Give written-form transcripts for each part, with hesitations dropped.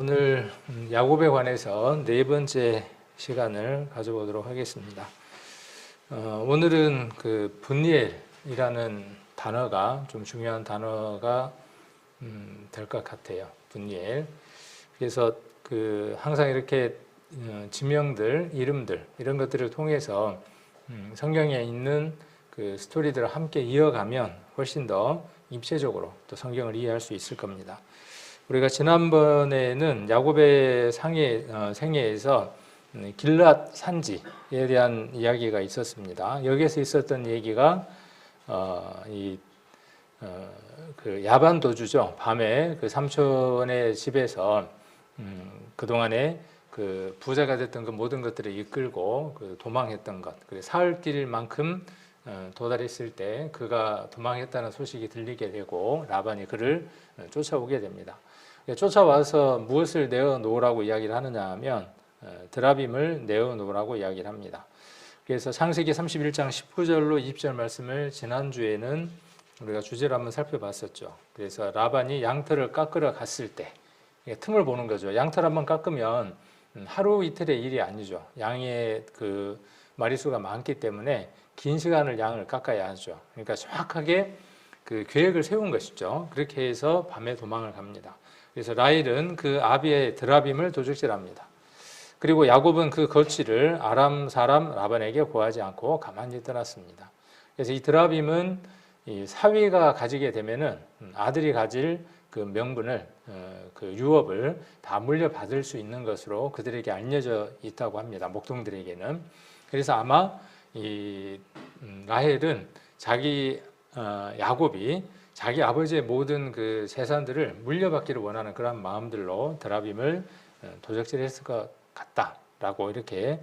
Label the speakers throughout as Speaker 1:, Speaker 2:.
Speaker 1: 오늘 야곱에 관해서 네 번째 시간을 가져보도록 하겠습니다. 오늘은 그 분니엘이라는 단어가 좀 중요한 단어가 될 것 같아요. 분니엘. 그래서 그 항상 이렇게 지명들, 이름들 이런 것들을 통해서 성경에 있는 그 스토리들을 함께 이어가면 훨씬 더 입체적으로 또 성경을 이해할 수 있을 겁니다. 우리가 지난번에는 야곱의 생애에서 길앗 산지에 대한 이야기가 있었습니다. 여기에서 있었던 얘기가 그 야반 도주죠. 밤에 그 삼촌의 집에서 그동안에 그 부자가 됐던 그 모든 것들을 이끌고 그 도망했던 것, 그래 사흘 길만큼 도달했을 때 그가 도망했다는 소식이 들리게 되고 라반이 그를 쫓아오게 됩니다. 쫓아와서 무엇을 내어놓으라고 이야기를 하느냐 하면 드라빔을 내어놓으라고 이야기를 합니다. 그래서 창세기 31장 19절로 20절 말씀을 지난주에는 우리가 주제로 한번 살펴봤었죠. 그래서 라반이 양털을 깎으러 갔을 때 틈을 보는 거죠. 양털 한번 깎으면 하루 이틀의 일이 아니죠. 양의 그 마리수가 많기 때문에 긴 시간을 양을 깎아야 하죠. 그러니까 정확하게 그 계획을 세운 것이죠. 그렇게 해서 밤에 도망을 갑니다. 그래서 라헬은 그 아비의 드라빔을 도적질합니다. 그리고 야곱은 그 거취를 아람 사람 라반에게 고하지 않고 가만히 떠났습니다. 그래서 이 드라빔은 이 사위가 가지게 되면은 아들이 가질 그 명분을 그 유업을 다 물려받을 수 있는 것으로 그들에게 알려져 있다고 합니다. 목동들에게는. 그래서 아마 이 라헬은 자기 야곱이 자기 아버지의 모든 그 재산들을 물려받기를 원하는 그런 마음들로 드라빔을 도적질했을 것 같다라고 이렇게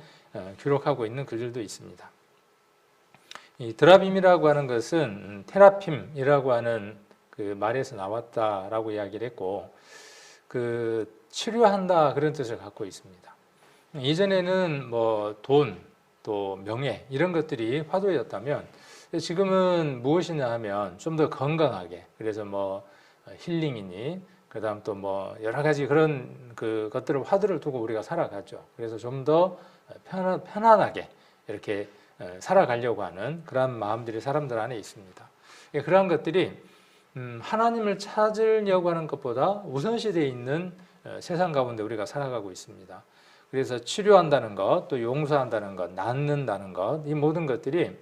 Speaker 1: 기록하고 있는 글들도 있습니다. 이 드라빔이라고 하는 것은 테라핌이라고 하는 그 말에서 나왔다라고 이야기를 했고, 그 치료한다 그런 뜻을 갖고 있습니다. 이전에는 뭐 돈, 또 명예 이런 것들이 화두였다면 지금은 무엇이냐 하면 좀 더 건강하게, 그래서 뭐 힐링이니 그다음 또 뭐 여러 가지 그런 그 것들을 화두를 두고 우리가 살아가죠. 그래서 좀 더 편안하게 이렇게 살아가려고 하는 그런 마음들이 사람들 안에 있습니다. 그러한 것들이 하나님을 찾으려고 하는 것보다 우선시되어 있는 세상 가운데 우리가 살아가고 있습니다. 그래서 치료한다는 것, 또 용서한다는 것, 낫는다는 것, 이 모든 것들이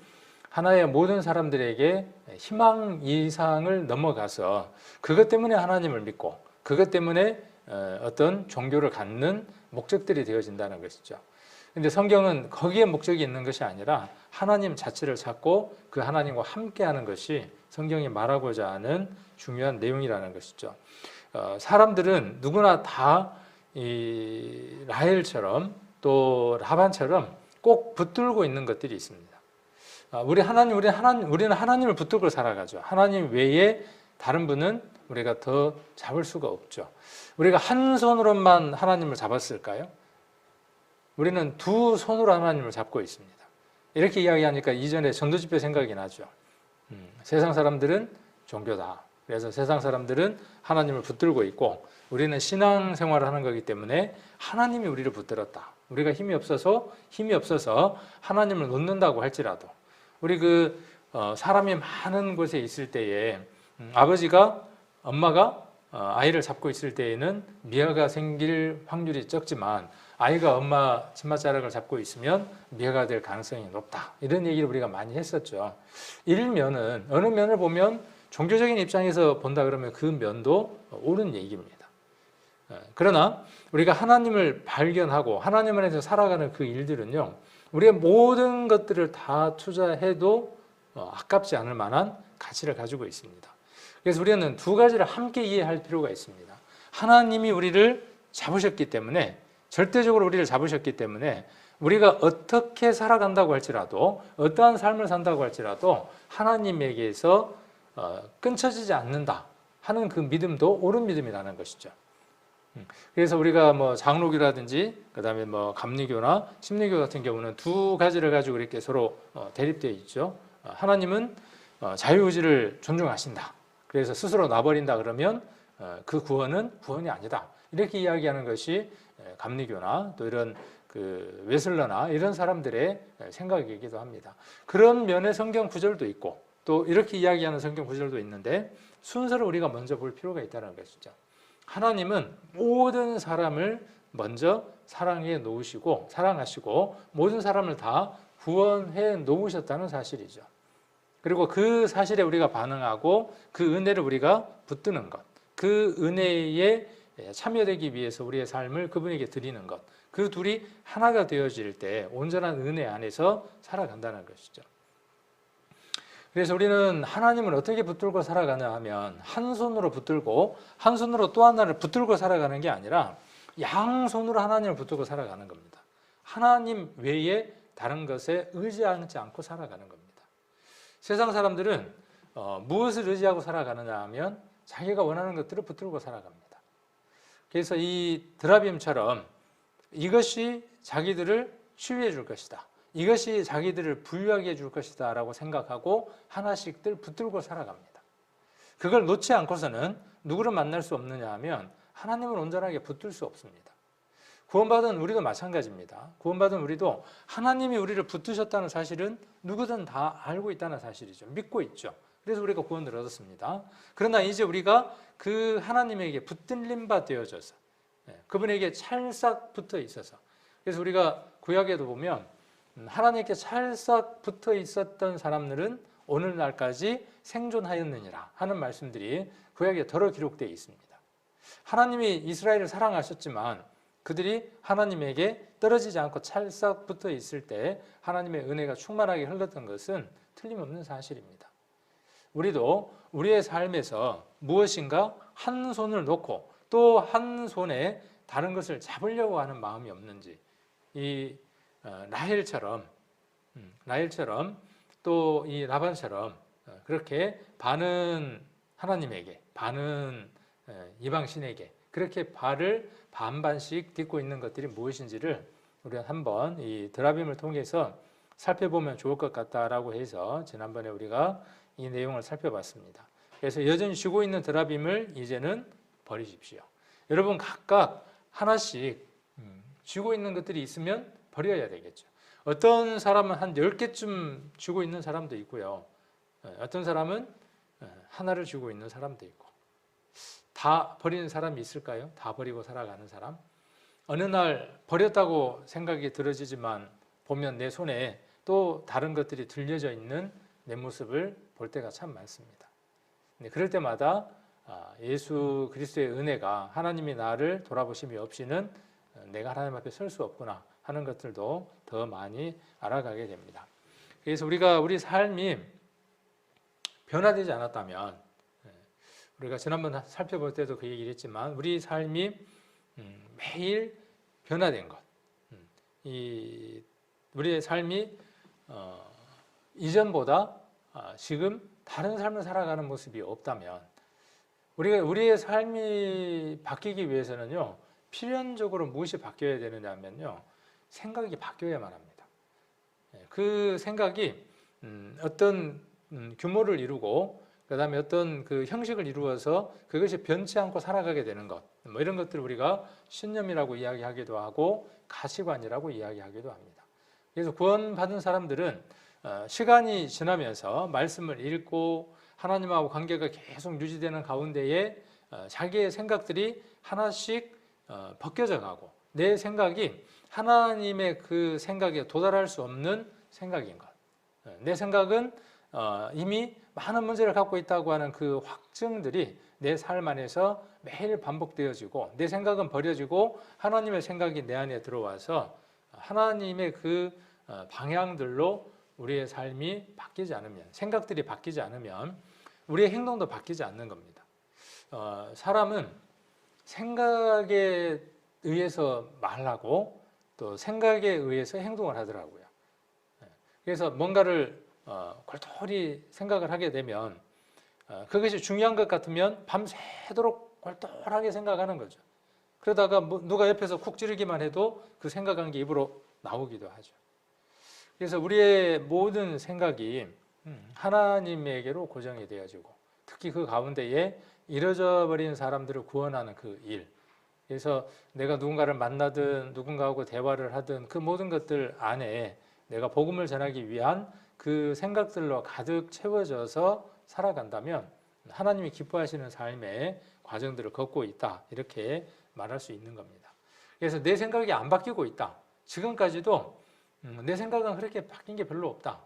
Speaker 1: 하나의 모든 사람들에게 희망 이상을 넘어가서 그것 때문에 하나님을 믿고 그것 때문에 어떤 종교를 갖는 목적들이 되어진다는 것이죠. 근데 성경은 거기에 목적이 있는 것이 아니라 하나님 자체를 찾고 그 하나님과 함께하는 것이 성경이 말하고자 하는 중요한 내용이라는 것이죠. 사람들은 누구나 다 이 라헬처럼 또 라반처럼 꼭 붙들고 있는 것들이 있습니다. 우리는 하나님을 붙들고 살아가죠. 하나님 외에 다른 분은 우리가 더 잡을 수가 없죠. 우리가 한 손으로만 하나님을 잡았을까요? 우리는 두 손으로 하나님을 잡고 있습니다. 이렇게 이야기하니까 이전에 전도집회 생각이 나죠. 세상 사람들은 종교다. 그래서 세상 사람들은 하나님을 붙들고 있고 우리는 신앙생활을 하는 거기 때문에 하나님이 우리를 붙들었다. 우리가 힘이 없어서 하나님을 놓는다고 할지라도 우리 사람이 많은 곳에 있을 때에 아버지가 엄마가 아이를 잡고 있을 때에는 미아가 생길 확률이 적지만 아이가 엄마 치맛자락을 잡고 있으면 미아가 될 가능성이 높다. 이런 얘기를 우리가 많이 했었죠. 일면은 어느 면을 보면 종교적인 입장에서 본다 그러면 그 면도 옳은 얘기입니다. 그러나 우리가 하나님을 발견하고 하나님 안에서 살아가는 그 일들은요, 우리의 모든 것들을 다 투자해도 아깝지 않을 만한 가치를 가지고 있습니다. 그래서 우리는 두 가지를 함께 이해할 필요가 있습니다. 하나님이 우리를 잡으셨기 때문에, 절대적으로 우리를 잡으셨기 때문에 우리가 어떻게 살아간다고 할지라도, 어떠한 삶을 산다고 할지라도 하나님에게서 끊쳐지지 않는다 하는 그 믿음도 옳은 믿음이라는 것이죠. 그래서 우리가 뭐 장로교라든지 그다음에 뭐 감리교나 심리교 같은 경우는 두 가지를 가지고 이렇게 서로 대립되어 있죠. 하나님은 자유의지를 존중하신다. 그래서 스스로 놔버린다 그러면 그 구원은 구원이 아니다. 이렇게 이야기하는 것이 감리교나 또 이런 그 웨슬러나 이런 사람들의 생각이기도 합니다. 그런 면의 성경 구절도 있고 또 이렇게 이야기하는 성경 구절도 있는데 순서를 우리가 먼저 볼 필요가 있다는 것이죠. 하나님은 모든 사람을 먼저 사랑해 놓으시고 사랑하시고 모든 사람을 다 구원해 놓으셨다는 사실이죠. 그리고 그 사실에 우리가 반응하고 그 은혜를 우리가 붙드는 것, 그 은혜에 참여되기 위해서 우리의 삶을 그분에게 드리는 것, 그 둘이 하나가 되어질 때 온전한 은혜 안에서 살아간다는 것이죠. 그래서 우리는 하나님을 어떻게 붙들고 살아가냐 하면 한 손으로 붙들고 한 손으로 또 하나를 붙들고 살아가는 게 아니라 양손으로 하나님을 붙들고 살아가는 겁니다. 하나님 외에 다른 것에 의지하지 않고 살아가는 겁니다. 세상 사람들은 무엇을 의지하고 살아가느냐 하면 자기가 원하는 것들을 붙들고 살아갑니다. 그래서 이 드라빔처럼 이것이 자기들을 치유해 줄 것이다. 이것이 자기들을 부유하게 해줄 것이다 라고 생각하고 하나씩들 붙들고 살아갑니다. 그걸 놓지 않고서는 누구를 만날 수 없느냐 하면 하나님을 온전하게 붙들 수 없습니다. 구원받은 우리도 마찬가지입니다. 구원받은 우리도 하나님이 우리를 붙드셨다는 사실은 누구든 다 알고 있다는 사실이죠. 믿고 있죠. 그래서 우리가 구원을 얻었습니다. 그러나 이제 우리가 그 하나님에게 붙들림 바 되어져서 그분에게 찰싹 붙어 있어서 그래서 우리가 구약에도 보면 하나님께 찰싹 붙어 있었던 사람들은 오늘날까지 생존하였느니라 하는 말씀들이 구약에 더러 기록되어 있습니다. 하나님이 이스라엘을 사랑하셨지만 그들이 하나님에게 떨어지지 않고 찰싹 붙어 있을 때 하나님의 은혜가 충만하게 흘렀던 것은 틀림없는 사실입니다. 우리도 우리의 삶에서 무엇인가 한 손을 놓고 또 한 손에 다른 것을 잡으려고 하는 마음이 없는지 이 라헬처럼 또 이 라반처럼 그렇게 반은 하나님에게 반은 이방신에게 그렇게 발을 반반씩 딛고 있는 것들이 무엇인지를 우리가 한번 이 드라빔을 통해서 살펴보면 좋을 것 같다라고 해서 지난번에 우리가 이 내용을 살펴봤습니다. 그래서 여전히 쥐고 있는 드라빔을 이제는 버리십시오. 여러분 각각 하나씩 쥐고 있는 것들이 있으면 버려야 되겠죠. 어떤 사람은 한 10개쯤 쥐고 있는 사람도 있고요. 어떤 사람은 하나를 쥐고 있는 사람도 있고 다 버리는 사람이 있을까요? 다 버리고 살아가는 사람? 어느 날 버렸다고 생각이 들어지지만 보면 내 손에 또 다른 것들이 들려져 있는 내 모습을 볼 때가 참 많습니다. 그럴 때마다 예수 그리스도의 은혜가 하나님이 나를 돌아보심이 없이는 내가 하나님 앞에 설 수 없구나 하는 것들도 더 많이 알아가게 됩니다. 그래서 우리가 우리 삶이 변화되지 않았다면 우리가 지난번 살펴볼 때도 그 얘기를 했지만 우리 삶이 매일 변화된 것 우리의 삶이 이전보다 지금 다른 삶을 살아가는 모습이 없다면 우리의 삶이 바뀌기 위해서는요 필연적으로 무엇이 바뀌어야 되느냐 하면요 생각이 바뀌어야만 합니다. 그 생각이 어떤 규모를 이루고 그 다음에 어떤 그 형식을 이루어서 그것이 변치 않고 살아가게 되는 것 뭐 이런 것들을 우리가 신념이라고 이야기하기도 하고 가치관이라고 이야기하기도 합니다. 그래서 구원받은 사람들은 시간이 지나면서 말씀을 읽고 하나님하고 관계가 계속 유지되는 가운데에 자기의 생각들이 하나씩 벗겨져 가고 내 생각이 하나님의 그 생각에 도달할 수 없는 생각인 것. 내 생각은 이미 많은 문제를 갖고 있다고 하는 그 확증들이 내 삶 안에서 매일 반복되어지고 내 생각은 버려지고 하나님의 생각이 내 안에 들어와서 하나님의 그 방향들로 우리의 삶이 바뀌지 않으면 생각들이 바뀌지 않으면 우리의 행동도 바뀌지 않는 겁니다. 사람은 생각에 의해서 말하고 또 생각에 의해서 행동을 하더라고요. 그래서 뭔가를 골똘히 생각을 하게 되면 그것이 중요한 것 같으면 밤새도록 골똘하게 생각하는 거죠. 그러다가 누가 옆에서 쿡 찌르기만 해도 그 생각한 게 입으로 나오기도 하죠. 그래서 우리의 모든 생각이 하나님에게로 고정이 되어지고 특히 그 가운데에 이뤄져 버린 사람들을 구원하는 그 일 그래서 내가 누군가를 만나든 누군가하고 대화를 하든 그 모든 것들 안에 내가 복음을 전하기 위한 그 생각들로 가득 채워져서 살아간다면 하나님이 기뻐하시는 삶의 과정들을 걷고 있다, 이렇게 말할 수 있는 겁니다. 그래서 내 생각이 안 바뀌고 있다, 지금까지도 내 생각은 그렇게 바뀐 게 별로 없다,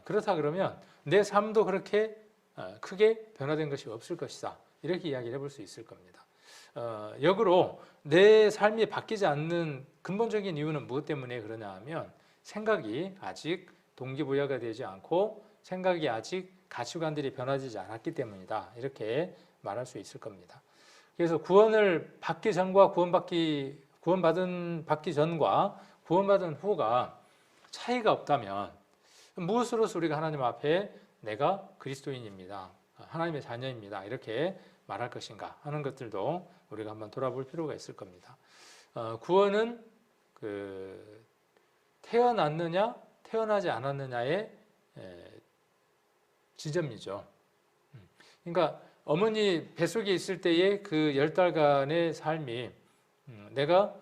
Speaker 1: 그렇다 그러면 내 삶도 그렇게 크게 변화된 것이 없을 것이다, 이렇게 이야기를 해볼 수 있을 겁니다. 역으로 내 삶이 바뀌지 않는 근본적인 이유는 무엇 때문에 그러냐 하면 생각이 아직 동기부여가 되지 않고 생각이 아직 가치관들이 변화되지 않았기 때문이다, 이렇게 말할 수 있을 겁니다. 그래서 구원을 받기 전과 받기 전과 구원받은 후가 차이가 없다면 무엇으로서 우리가 하나님 앞에 내가 그리스도인입니다, 하나님의 자녀입니다, 이렇게 말할 것인가 하는 것들도 우리가 한번 돌아볼 필요가 있을 겁니다. 구원은 태어났느냐 태어나지 않았느냐의 지점이죠. 그러니까 어머니 뱃속에 있을 때의 그 10달간의 삶이 내가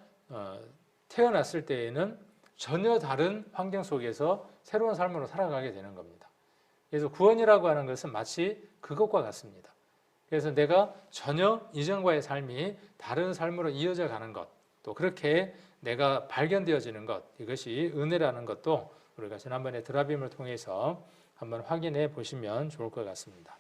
Speaker 1: 태어났을 때에는 전혀 다른 환경 속에서 새로운 삶으로 살아가게 되는 겁니다. 그래서 구원이라고 하는 것은 마치 그것과 같습니다. 그래서 내가 전혀 이전과의 삶이 다른 삶으로 이어져 가는 것, 또 그렇게 내가 발견되어지는 것, 이것이 은혜라는 것도 우리가 지난번에 드라빔을 통해서 한번 확인해 보시면 좋을 것 같습니다.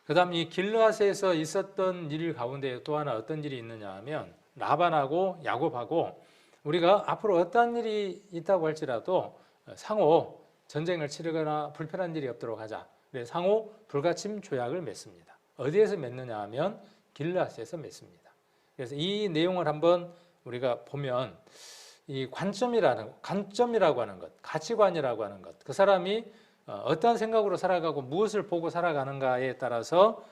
Speaker 1: 그 다음 이 길르앗에서 있었던 일 가운데 또 하나 어떤 일이 있느냐 하면 라반하고 야곱하고 우리가 앞으로 어떤 일이 있다고 할지라도 상호 전쟁을 치르거나 불편한 일이 없도록 하자, 그래서 상호 불가침 조약을 맺습니다. 어디에서 맺느냐 하면 길르앗에서 맺습니다. 그래서 이 내용을 한번 우리가 보면 이 관점이라고 하는 것, 가치관이라고 하는 것, 그 사람이 어떠한 생각으로 살아가고 무엇을 보고 살아가는가에 따라서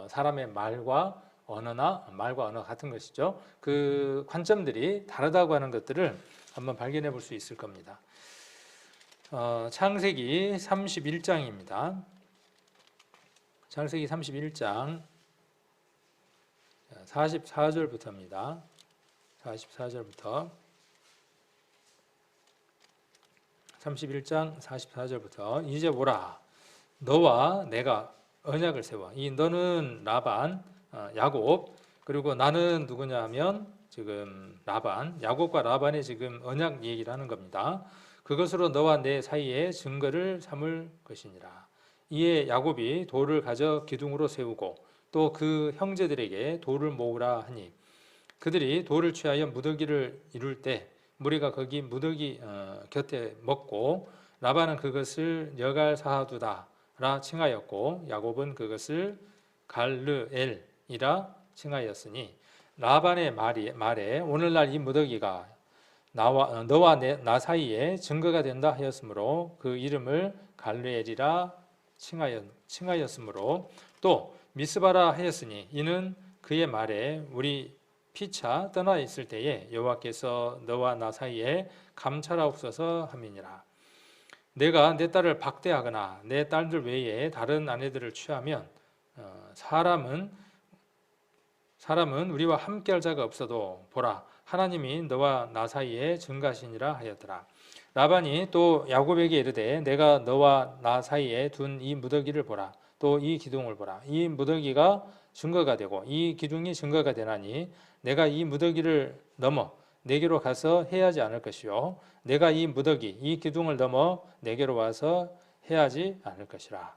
Speaker 1: 사람의 말과 언어 같은 것이죠, 그 관점들이 다르다고 하는 것들을 한번 발견해 볼 수 있을 겁니다. 창세기 31장입니다. 창세기 31장 44절부터입니다. 44절부터 31장 44절부터 이제 보라, 너와 내가 언약을 세워. 이 너는 라반, 야곱, 그리고 나는 누구냐 하면 지금 라반, 야곱과 라반의 지금 언약 얘기를 하는 겁니다. 그것으로 너와 내 사이에 증거를 삼을 것이니라. 이에 야곱이 돌을 가져 기둥으로 세우고 또 그 형제들에게 돌을 모으라 하니 그들이 돌을 취하여 무더기를 이룰 때 무리가 거기 무더기 곁에 먹고 라반은 그것을 여갈사하두다라 칭하였고 야곱은 그것을 갈르엘이라 칭하였으니 라반의 말에 오늘날 이 무더기가 너와 나 사이에 증거가 된다 하였으므로 그 이름을 갈르엘이라 칭하였으므로 또 미스바라 하였으니 이는 그의 말에 우리 피차 떠나 있을 때에 여호와께서 너와 나 사이에 감찰하옵소서 함이니라. 내가 내 딸을 박대하거나 내 딸들 외에 다른 아내들을 취하면 사람은 우리와 함께할 자가 없어도 보라, 하나님이 너와 나 사이에 증가하시니라 하였더라. 라반이 또 야곱에게 이르되 내가 너와 나 사이에 둔 이 무더기를 보라, 또 이 기둥을 보라. 이 무더기가 증거가 되고 이 기둥이 증거가 되나니 내가 이 무더기를 넘어 내게로 가서 해하지 않을 것이요 내가 이 무더기 이 기둥을 넘어 내게로 와서 해하지 않을 것이라.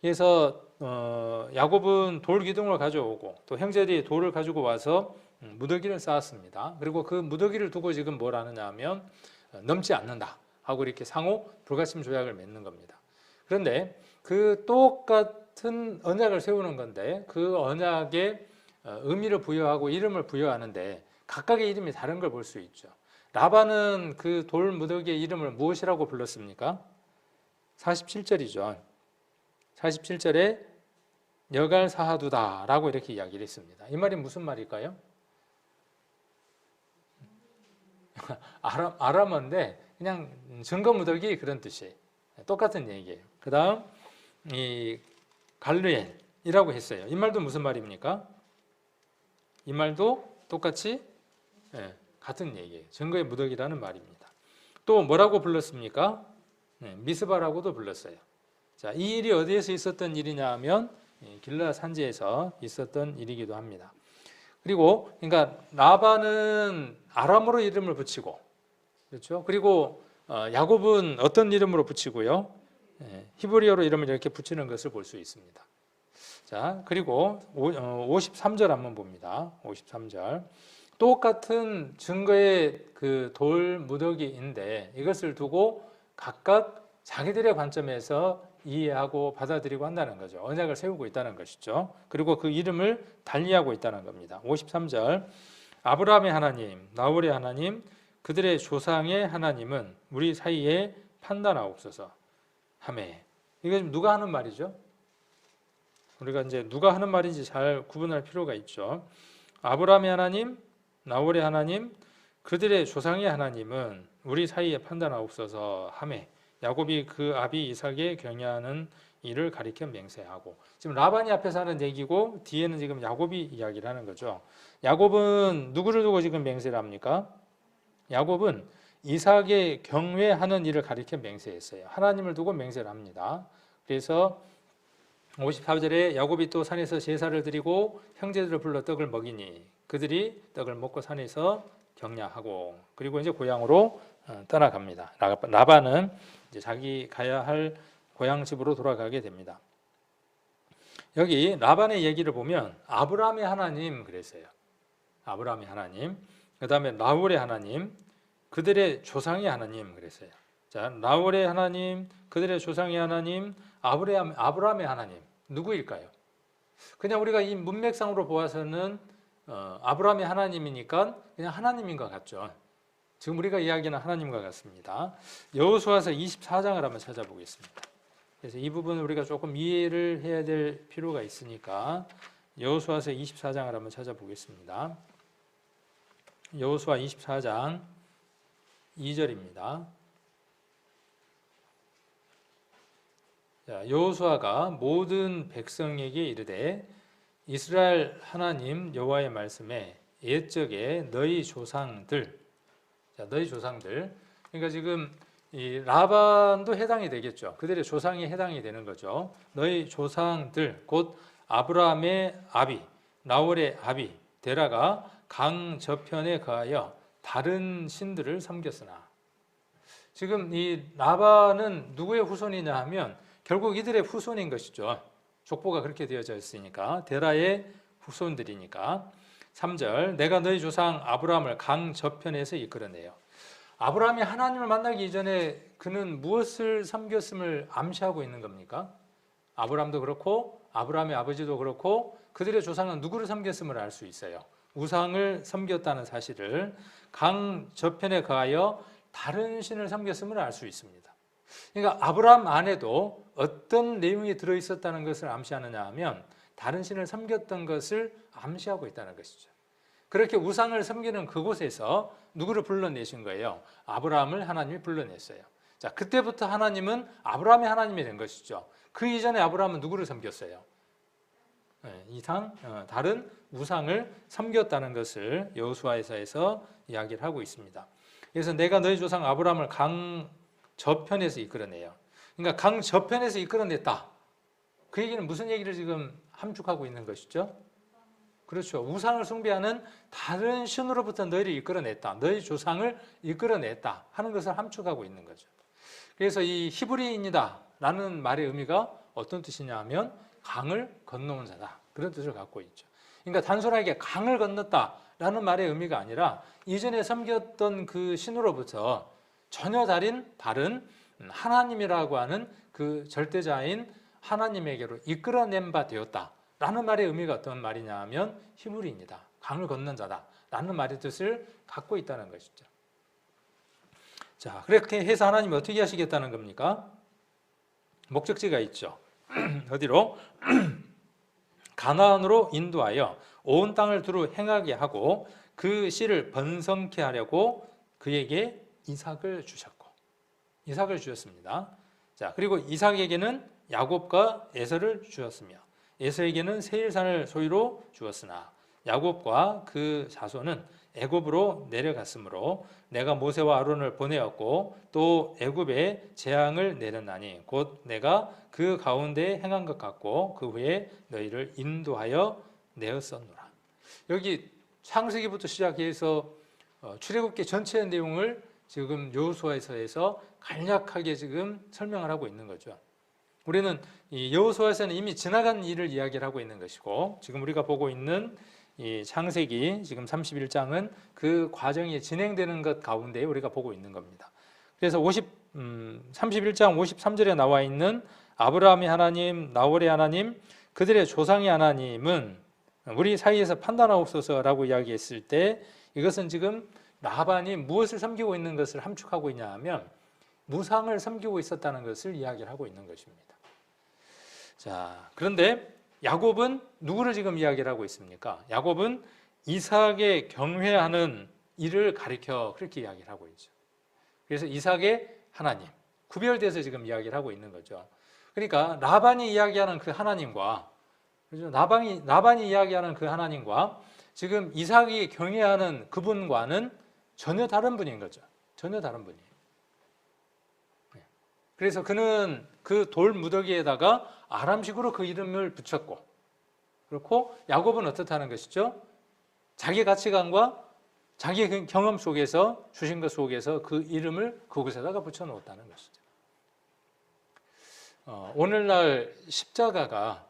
Speaker 1: 그래서 야곱은 돌 기둥을 가져오고 또 형제들이 돌을 가지고 와서 무더기를 쌓았습니다. 그리고 그 무더기를 두고 지금 뭘 하느냐 하면 넘지 않는다 하고 이렇게 상호 불가침 조약을 맺는 겁니다. 그런데 그 똑같은 언약을 세우는 건데 그 언약에 의미를 부여하고 이름을 부여하는데 각각의 이름이 다른 걸 볼 수 있죠. 라반은 그 돌 무더기의 이름을 무엇이라고 불렀습니까? 47절이죠. 47절에 여갈사하두다라고 이렇게 이야기를 했습니다. 이 말이 무슨 말일까요? 아람어인데 그냥 증거 무더기 그런 뜻이에요. 똑같은 얘기예요. 그 다음 이 갈르엘이라고 했어요. 이 말도 무슨 말입니까? 이 말도 똑같이 같은 얘기예요. 증거의 무더기라는 말입니다. 또 뭐라고 불렀습니까? 미스바라고도 불렀어요. 자, 이 일이 어디에서 있었던 일이냐 하면 길르앗 산지에서 있었던 일이기도 합니다. 그리고 그러니까 라반은 아람어로 이름을 붙이고, 그렇죠? 그리고 야곱은 어떤 이름으로 붙이고요? 히브리어로 이름을 이렇게 붙이는 것을 볼 수 있습니다. 자, 그리고 53절 한번 봅니다. 53절. 똑같은 증거의 그 돌 무더기인데 이것을 두고 각각 자기들의 관점에서 이해하고 받아들이고 한다는 거죠. 언약을 세우고 있다는 것이죠. 그리고 그 이름을 달리하고 있다는 겁니다. 53절. 아브라함의 하나님, 나홀의 하나님, 그들의 조상의 하나님은 우리 사이에 판단하옵소서 하매. 이거 누가 하는 말이죠? 우리가 이제 누가 하는 말인지 잘 구분할 필요가 있죠. 아브라함의 하나님, 나홀의 하나님, 그들의 조상의 하나님은 우리 사이에 판단하옵소서 하매. 야곱이 그 아비 이삭의 경외하는 일을 가리켜 맹세하고, 지금 라반이 앞에서 하는 얘기고 뒤에는 지금 야곱이 이야기를 하는 거죠. 야곱은 누구를 두고 지금 맹세를 합니까? 야곱은 이삭의 경외하는 일을 가리켜 맹세했어요. 하나님을 두고 맹세를 합니다. 그래서 54절에 야곱이 또 산에서 제사를 드리고 형제들을 불러 떡을 먹이니 그들이 떡을 먹고 산에서 경야하고, 그리고 이제 고향으로 떠나갑니다. 라반은 이제 자기 가야 할 고향 집으로 돌아가게 됩니다. 여기 라반의 얘기를 보면 아브라함의 하나님 그랬어요. 아브라함의 하나님, 그 다음에 나홀의 하나님, 그들의 조상의 하나님 그랬어요. 자, 나홀의 하나님, 그들의 조상의 하나님, 아브라함의 하나님 누구일까요? 그냥 우리가 이 문맥상으로 보아서는 아브라함의 하나님이니까 그냥 하나님인 것 같죠. 지금 우리가 이야기하는 하나님과 같습니다. 여호수아서 24장을 한번 찾아보겠습니다. 그래서 이 부분을 우리가 조금 이해를 해야 될 필요가 있으니까 여호수아서 24장을 한번 찾아보겠습니다. 여호수아 24장 2절입니다. 여호수아가 모든 백성에게 이르되 이스라엘 하나님 여호와의 말씀에 옛적에 너희 조상들, 자, 너희 조상들, 그러니까 지금 이 라반도 해당이 되겠죠. 그들의 조상이 해당이 되는 거죠. 너희 조상들 곧 아브라함의 아비, 나홀의 아비 데라가 강 저편에 거하여 다른 신들을 섬겼으나, 지금 이 라반은 누구의 후손이냐 하면 결국 이들의 후손인 것이죠. 족보가 그렇게 되어져 있으니까 데라의 후손들이니까. 3절 내가 너희 조상 아브라함을 강 저편에서 이끌어내요. 아브라함이 하나님을 만나기 이전에 그는 무엇을 섬겼음을 암시하고 있는 겁니까? 아브라함도 그렇고 아브라함의 아버지도 그렇고 그들의 조상은 누구를 섬겼음을 알 수 있어요. 우상을 섬겼다는 사실을, 강 저편에 거하여 다른 신을 섬겼음을 알 수 있습니다. 그러니까 아브라함 안에도 어떤 내용이 들어있었다는 것을 암시하느냐 하면 다른 신을 섬겼던 것을 암시하고 있다는 것이죠. 그렇게 우상을 섬기는 그곳에서 누구를 불러내신 거예요? 아브라함을 하나님이 불러냈어요. 자, 그때부터 하나님은 아브라함의 하나님이 된 것이죠. 그 이전에 아브라함은 누구를 섬겼어요? 다른 우상을 섬겼다는 것을 여호수아에서 이야기를 하고 있습니다. 그래서 내가 너희 조상 아브라함을 강 저편에서 이끌어내요. 그러니까 강 저편에서 이끌어냈다. 그 얘기는 무슨 얘기를 지금 함축하고 있는 것이죠? 그렇죠. 우상을 숭배하는 다른 신으로부터 너희를 이끌어냈다. 너희 조상을 이끌어냈다 하는 것을 함축하고 있는 거죠. 그래서 이 히브리인이다 라는 말의 의미가 어떤 뜻이냐 하면 강을 건너온 자다. 그런 뜻을 갖고 있죠. 그러니까 단순하게 강을 건넜다 라는 말의 의미가 아니라 이전에 섬겼던 그 신으로부터 전혀 다른 하나님이라고 하는 그 절대자인 하나님에게로 이끌어낸 바 되었다 라는 말의 의미가 어떤 말이냐 하면 히브리인이다, 강을 건넌 자다 라는 말의 뜻을 갖고 있다는 것이죠. 자, 그렇게 해서 하나님이 어떻게 하시겠다는 겁니까? 목적지가 있죠. 어디로? 가나안으로 인도하여 온 땅을 두루 행하게 하고 그 씨를 번성케 하려고 그에게 이삭을 주셨습니다. 자, 그리고 이삭에게는 야곱과 에서를 주었으며 에서에게는 세일산을 소유로 주었으나 야곱과 그 자손은 애굽으로 내려갔으므로 내가 모세와 아론을 보내었고 또 애굽에 재앙을 내렸나니 곧 내가 그 가운데에 행한 것 같고 그 후에 너희를 인도하여 내었었노라. 여기 창세기부터 시작해서 출애굽기 전체의 내용을 지금 여호수아서에서 간략하게 지금 설명을 하고 있는 거죠. 우리는 이 여호수아서는 이미 지나간 일을 이야기를 하고 있는 것이고 지금 우리가 보고 있는 이 창세기 지금 31장은 그 과정이 진행되는 것 가운데 우리가 보고 있는 겁니다. 그래서 31장 53절에 나와 있는 아브라함의 하나님, 나홀의 하나님, 그들의 조상의 하나님은 우리 사이에서 판단하옵소서라고 이야기했을 때 이것은 지금 라반이 무엇을 섬기고 있는 것을 함축하고 있냐 하면 무상을 섬기고 있었다는 것을 이야기를 하고 있는 것입니다. 자, 그런데 야곱은 누구를 지금 이야기를 하고 있습니까? 야곱은 이삭에 경외하는 일을 가리켜 그렇게 이야기를 하고 있죠. 그래서 이삭의 하나님, 구별돼서 지금 이야기를 하고 있는 거죠. 그러니까 라반이 이야기하는 그 하나님과 그렇죠? 라반이 이야기하는 그 하나님과 지금 이삭이 경외하는 그분과는 전혀 다른 분인 거죠. 전혀 다른 분이에요. 그래서 그는 그 돌 무더기에다가 아람식으로 그 이름을 붙였고, 그렇고 야곱은 어떻다는 것이죠? 자기 가치관과 자기 경험 속에서 주신 것 속에서 그 이름을 그곳에다가 붙여놓았다는 것이죠. 오늘날 십자가가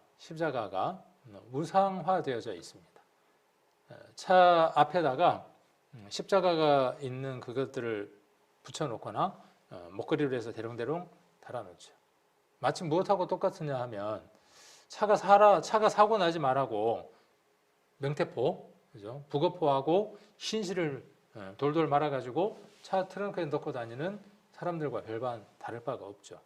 Speaker 1: 우상화되어져 있습니다. 차 앞에다가 십자가가 있는 그것들을 붙여놓거나 목걸이로 해서 대롱대롱 달아놓죠. 마치 무엇하고 똑같으냐 하면 차가 사고 나지 말라고 명태포, 그죠? 북어포하고 흰실을 돌돌 말아가지고 차 트렁크에 넣고 다니는 사람들과 별반 다를 바가 없죠.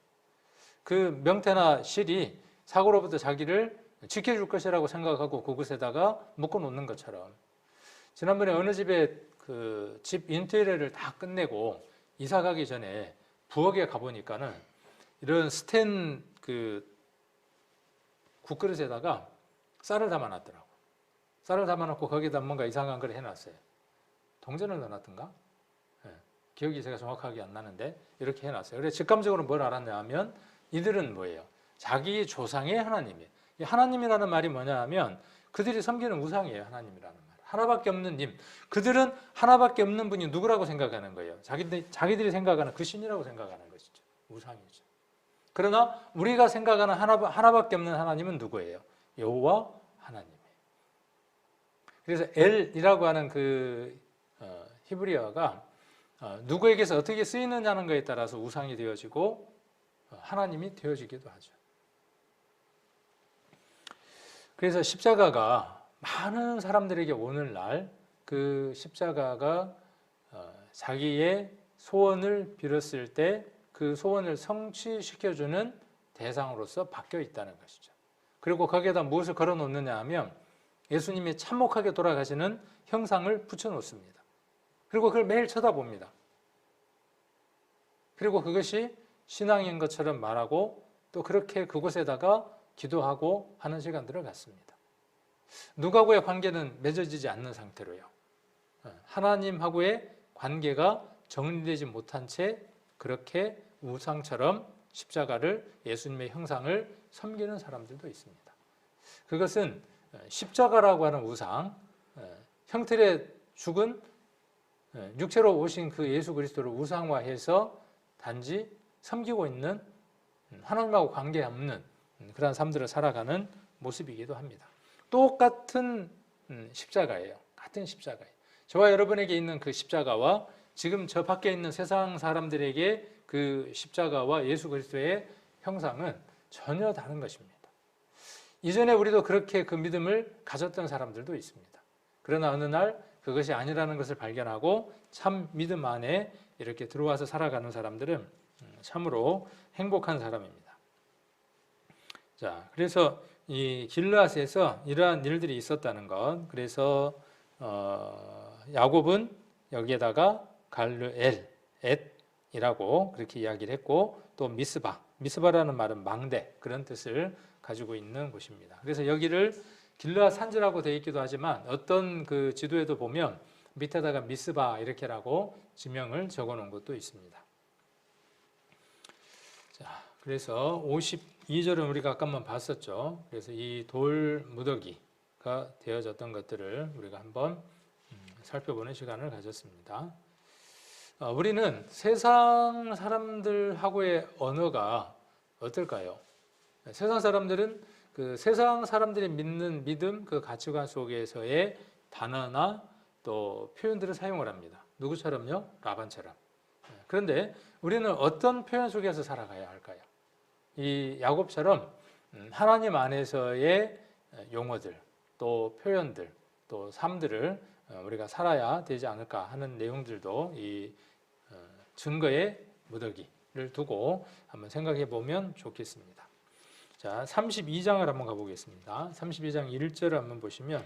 Speaker 1: 그 명태나 실이 사고로부터 자기를 지켜줄 것이라고 생각하고 그곳에다가 묶어놓는 것처럼 지난번에 어느 집에 그 집 인테리어를 다 끝내고 이사 가기 전에 부엌에 가보니까는 이런 스텐 그 국그릇에다가 쌀을 담아놨더라고. 쌀을 담아놓고 거기다 뭔가 이상한 걸 해놨어요. 동전을 넣어놨던가? 네. 기억이 제가 정확하게 안 나는데 이렇게 해놨어요. 그래서 직감적으로 뭘 알았냐 하면 이들은 뭐예요? 자기 조상의 하나님이에요. 이 하나님이라는 말이 뭐냐 하면 그들이 섬기는 우상이에요. 하나님이라는 말. 하나밖에 없는 님. 그들은 하나밖에 없는 분이 누구라고 생각하는 거예요? 자기들이 생각하는 그 신이라고 생각하는 것이죠. 우상이죠. 그러나 우리가 생각하는 하나밖에 없는 하나님은 누구예요? 여호와 하나님이에요. 그래서 엘이라고 하는 그 히브리어가 누구에게서 어떻게 쓰이느냐는 것에 따라서 우상이 되어지고 하나님이 되어지기도 하죠. 그래서 십자가가 많은 사람들에게 오늘날 그 십자가가 자기의 소원을 빌었을 때 그 소원을 성취시켜주는 대상으로서 바뀌어 있다는 것이죠. 그리고 거기에다 무엇을 걸어 놓느냐 하면 예수님이 참혹하게 돌아가시는 형상을 붙여 놓습니다. 그리고 그걸 매일 쳐다봅니다. 그리고 그것이 신앙인 것처럼 말하고 또 그렇게 그곳에다가 기도하고 하는 시간들을 갖습니다. 누구하고의 관계는 맺어지지 않는 상태로요. 하나님하고의 관계가 정리되지 못한 채 그렇게 우상처럼 십자가를 예수님의 형상을 섬기는 사람들도 있습니다. 그것은 십자가라고 하는 우상, 형틀에 죽은 육체로 오신 그 예수 그리스도를 우상화해서 단지 섬기고 있는 하나님하고 관계없는 그런 삶들을 살아가는 모습이기도 합니다. 똑같은 십자가예요. 같은 십자가예요. 저와 여러분에게 있는 그 십자가와 지금 저 밖에 있는 세상 사람들에게 그 십자가와 예수 그리스도의 형상은 전혀 다른 것입니다. 이전에 우리도 그렇게 그 믿음을 가졌던 사람들도 있습니다. 그러나 어느 날 그것이 아니라는 것을 발견하고 참 믿음 안에 이렇게 들어와서 살아가는 사람들은 참으로 행복한 사람입니다. 자, 그래서 이 길르앗에서 이러한 일들이 있었다는 것. 그래서 야곱은 여기에다가 갈르엘, 엣이라고 그렇게 이야기를 했고 또 미스바라는 말은 망대 그런 뜻을 가지고 있는 곳입니다. 그래서 여기를 길르앗 산지라고 되어 있기도 하지만 어떤 그 지도에도 보면 밑에다가 미스바 이렇게라고 지명을 적어 놓은 것도 있습니다. 자, 그래서 52절은 우리가 아까만 봤었죠. 그래서 이 돌 무더기가 되어졌던 것들을 우리가 한번 살펴보는 시간을 가졌습니다. 우리는 세상 사람들하고의 언어가 어떨까요? 세상 사람들은 그 세상 사람들이 믿는 믿음, 그 가치관 속에서의 단어나 또 표현들을 사용을 합니다. 누구처럼요? 라반처럼. 그런데 우리는 어떤 표현 속에서 살아가야 할까요? 이 야곱처럼 하나님 안에서의 용어들, 또 표현들, 또 삶들을 우리가 살아야 되지 않을까 하는 내용들도 이 증거의 무더기를 두고 한번 생각해 보면 좋겠습니다. 자, 32장을 한번 가보겠습니다. 32장 1절을 한번 보시면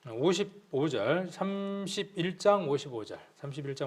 Speaker 1: 55절, 31장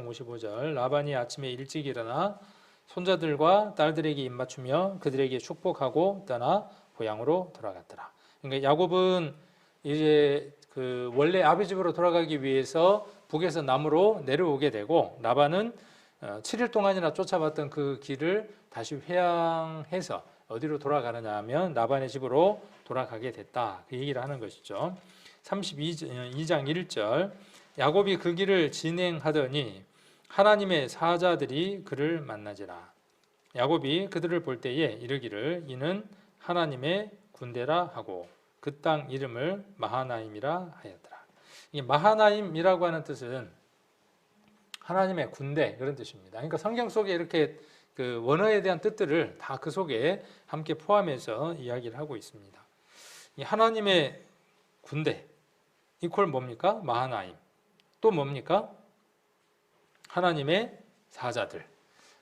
Speaker 1: 55절 라반이 아침에 일찍 일어나 손자들과 딸들에게 입맞추며 그들에게 축복하고 떠나 고향으로 돌아갔더라. 그러니까 야곱은 이제 그 원래 아버지 집으로 돌아가기 위해서 북에서 남으로 내려오게 되고 라반은 7일 동안이나 쫓아봤던 그 길을 다시 회항해서 어디로 돌아가느냐 하면 라반의 집으로 돌아가게 됐다. 그 얘기를 하는 것이죠. 32장 1절 야곱이 그 길을 진행하더니 하나님의 사자들이 그를 만나지라. 야곱이 그들을 볼 때에 이르기를 이는 하나님의 군대라 하고 그 땅 이름을 마하나임이라 하였더라. 이 마하나임이라고 하는 뜻은 하나님의 군대 그런 뜻입니다. 그러니까 성경 속에 이렇게 그 원어에 대한 뜻들을 다 그 속에 함께 포함해서 이야기를 하고 있습니다. 이 하나님의 군대 이퀄 뭡니까? 마하나임. 또 뭡니까? 하나님의 사자들.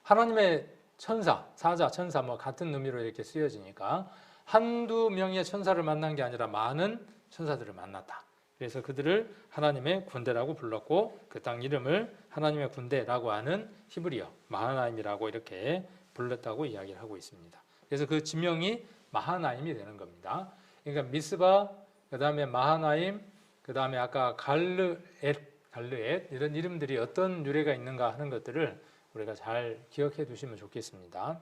Speaker 1: 하나님의 천사, 사자, 천사 뭐 같은 의미로 이렇게 쓰여지니까 한두 명의 천사를 만난 게 아니라 많은 천사들을 만났다. 그래서 그들을 하나님의 군대라고 불렀고 그 땅 이름을 하나님의 군대라고 하는 히브리어 마하나임이라고 이렇게 불렀다고 이야기를 하고 있습니다. 그래서 그 지명이 마하나임이 되는 겁니다. 그러니까 미스바, 그 다음에 마하나임, 그 다음에 아까 갈르엣 이런 이름들이 어떤 유래가 있는가 하는 것들을 우리가 잘 기억해 두시면 좋겠습니다.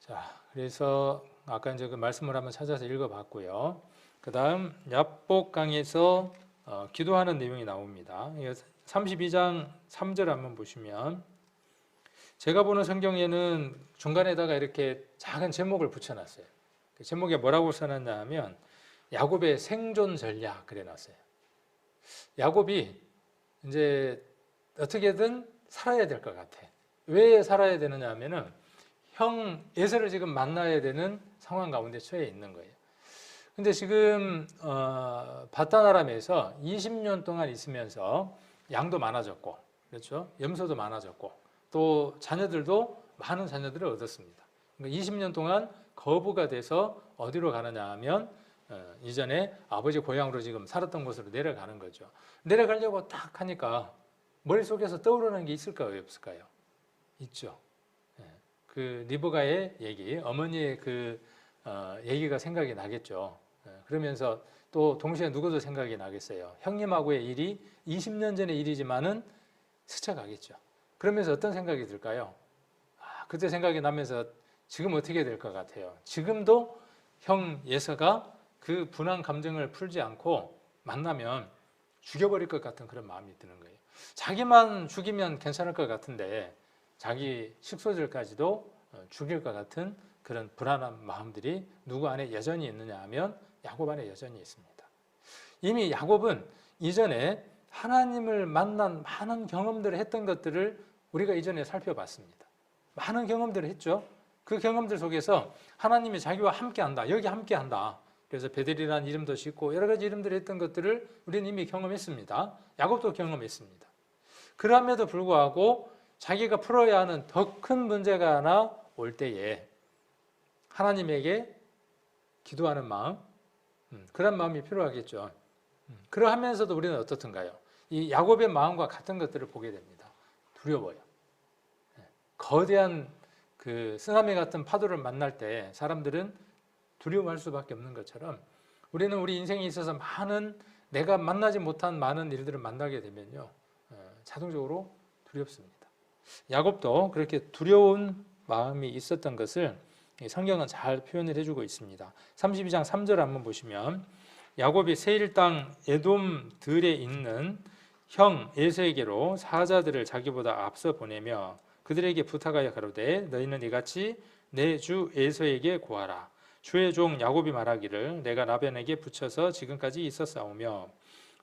Speaker 1: 자, 그래서 아까 이제 그 말씀을 한번 찾아서 읽어봤고요. 그 다음 야복강에서 기도하는 내용이 나옵니다. 32장 3절 한번 보시면 제가 보는 성경에는 중간에다가 이렇게 작은 제목을 붙여놨어요. 그 제목에 뭐라고 써놨냐 하면 야곱의 생존 전략 그래놨어요. 야곱이 이제 어떻게든 살아야 될 것 같아. 왜 살아야 되느냐 하면은 형 에서를 지금 만나야 되는 상황 가운데 처해 있는 거예요. 근데 지금 바단 아람에서 20년 동안 있으면서 양도 많아졌고, 그렇죠? 염소도 많아졌고, 또 자녀들도 많은 자녀들을 얻었습니다. 그러니까 20년 동안 거부가 돼서 어디로 가느냐 하면 이전에 아버지 고향으로 지금 살았던 곳으로 내려가는 거죠. 내려가려고 딱 하니까 머릿속에서 떠오르는 게 있을까요? 없을까요? 있죠. 그 리브가의 얘기, 어머니의 그 얘기가 생각이 나겠죠. 그러면서 또 동시에 누구도 생각이 나겠어요. 형님하고의 일이 20년 전의 일이지만은 스쳐가겠죠. 그러면서 어떤 생각이 들까요? 그때 생각이 나면서 지금 어떻게 될 것 같아요? 지금도 형 예서가 그 분한 감정을 풀지 않고 만나면 죽여버릴 것 같은 그런 마음이 드는 거예요. 자기만 죽이면 괜찮을 것 같은데 자기 식소들까지도 죽일 것 같은 그런 불안한 마음들이 누구 안에 여전히 있느냐 하면 야곱 안에 여전히 있습니다. 이미 야곱은 이전에 하나님을 만난 많은 경험들을 했던 것들을 우리가 이전에 살펴봤습니다. 많은 경험들을 했죠. 그 경험들 속에서 하나님이 자기와 함께한다. 여기 함께한다. 그래서 베델이라는 이름도 짓고 여러 가지 이름들을 했던 것들을 우리는 이미 경험했습니다. 야곱도 경험했습니다. 그럼에도 불구하고 자기가 풀어야 하는 더 큰 문제가 하나 올 때에 하나님에게 기도하는 마음, 그런 마음이 필요하겠죠. 그러하면서도 우리는 어떻든가요? 이 야곱의 마음과 같은 것들을 보게 됩니다. 두려워요. 거대한 그 쓰나미 같은 파도를 만날 때 사람들은 두려워할 수밖에 없는 것처럼 우리는 우리 인생에 있어서 많은 내가 만나지 못한 많은 일들을 만나게 되면요, 자동적으로 두렵습니다. 야곱도 그렇게 두려운 마음이 있었던 것을 성경은 잘 표현을 해주고 있습니다. 32장 3절 한번 보시면 야곱이 세일 땅 에돔 들에 있는 형 에서에게로 사자들을 자기보다 앞서 보내며 그들에게 부탁하여 가로되 너희는 이같이 내 주 에서에게 구하라. 주의 종 야곱이 말하기를 내가 라반에게 붙여서 지금까지 있었사오며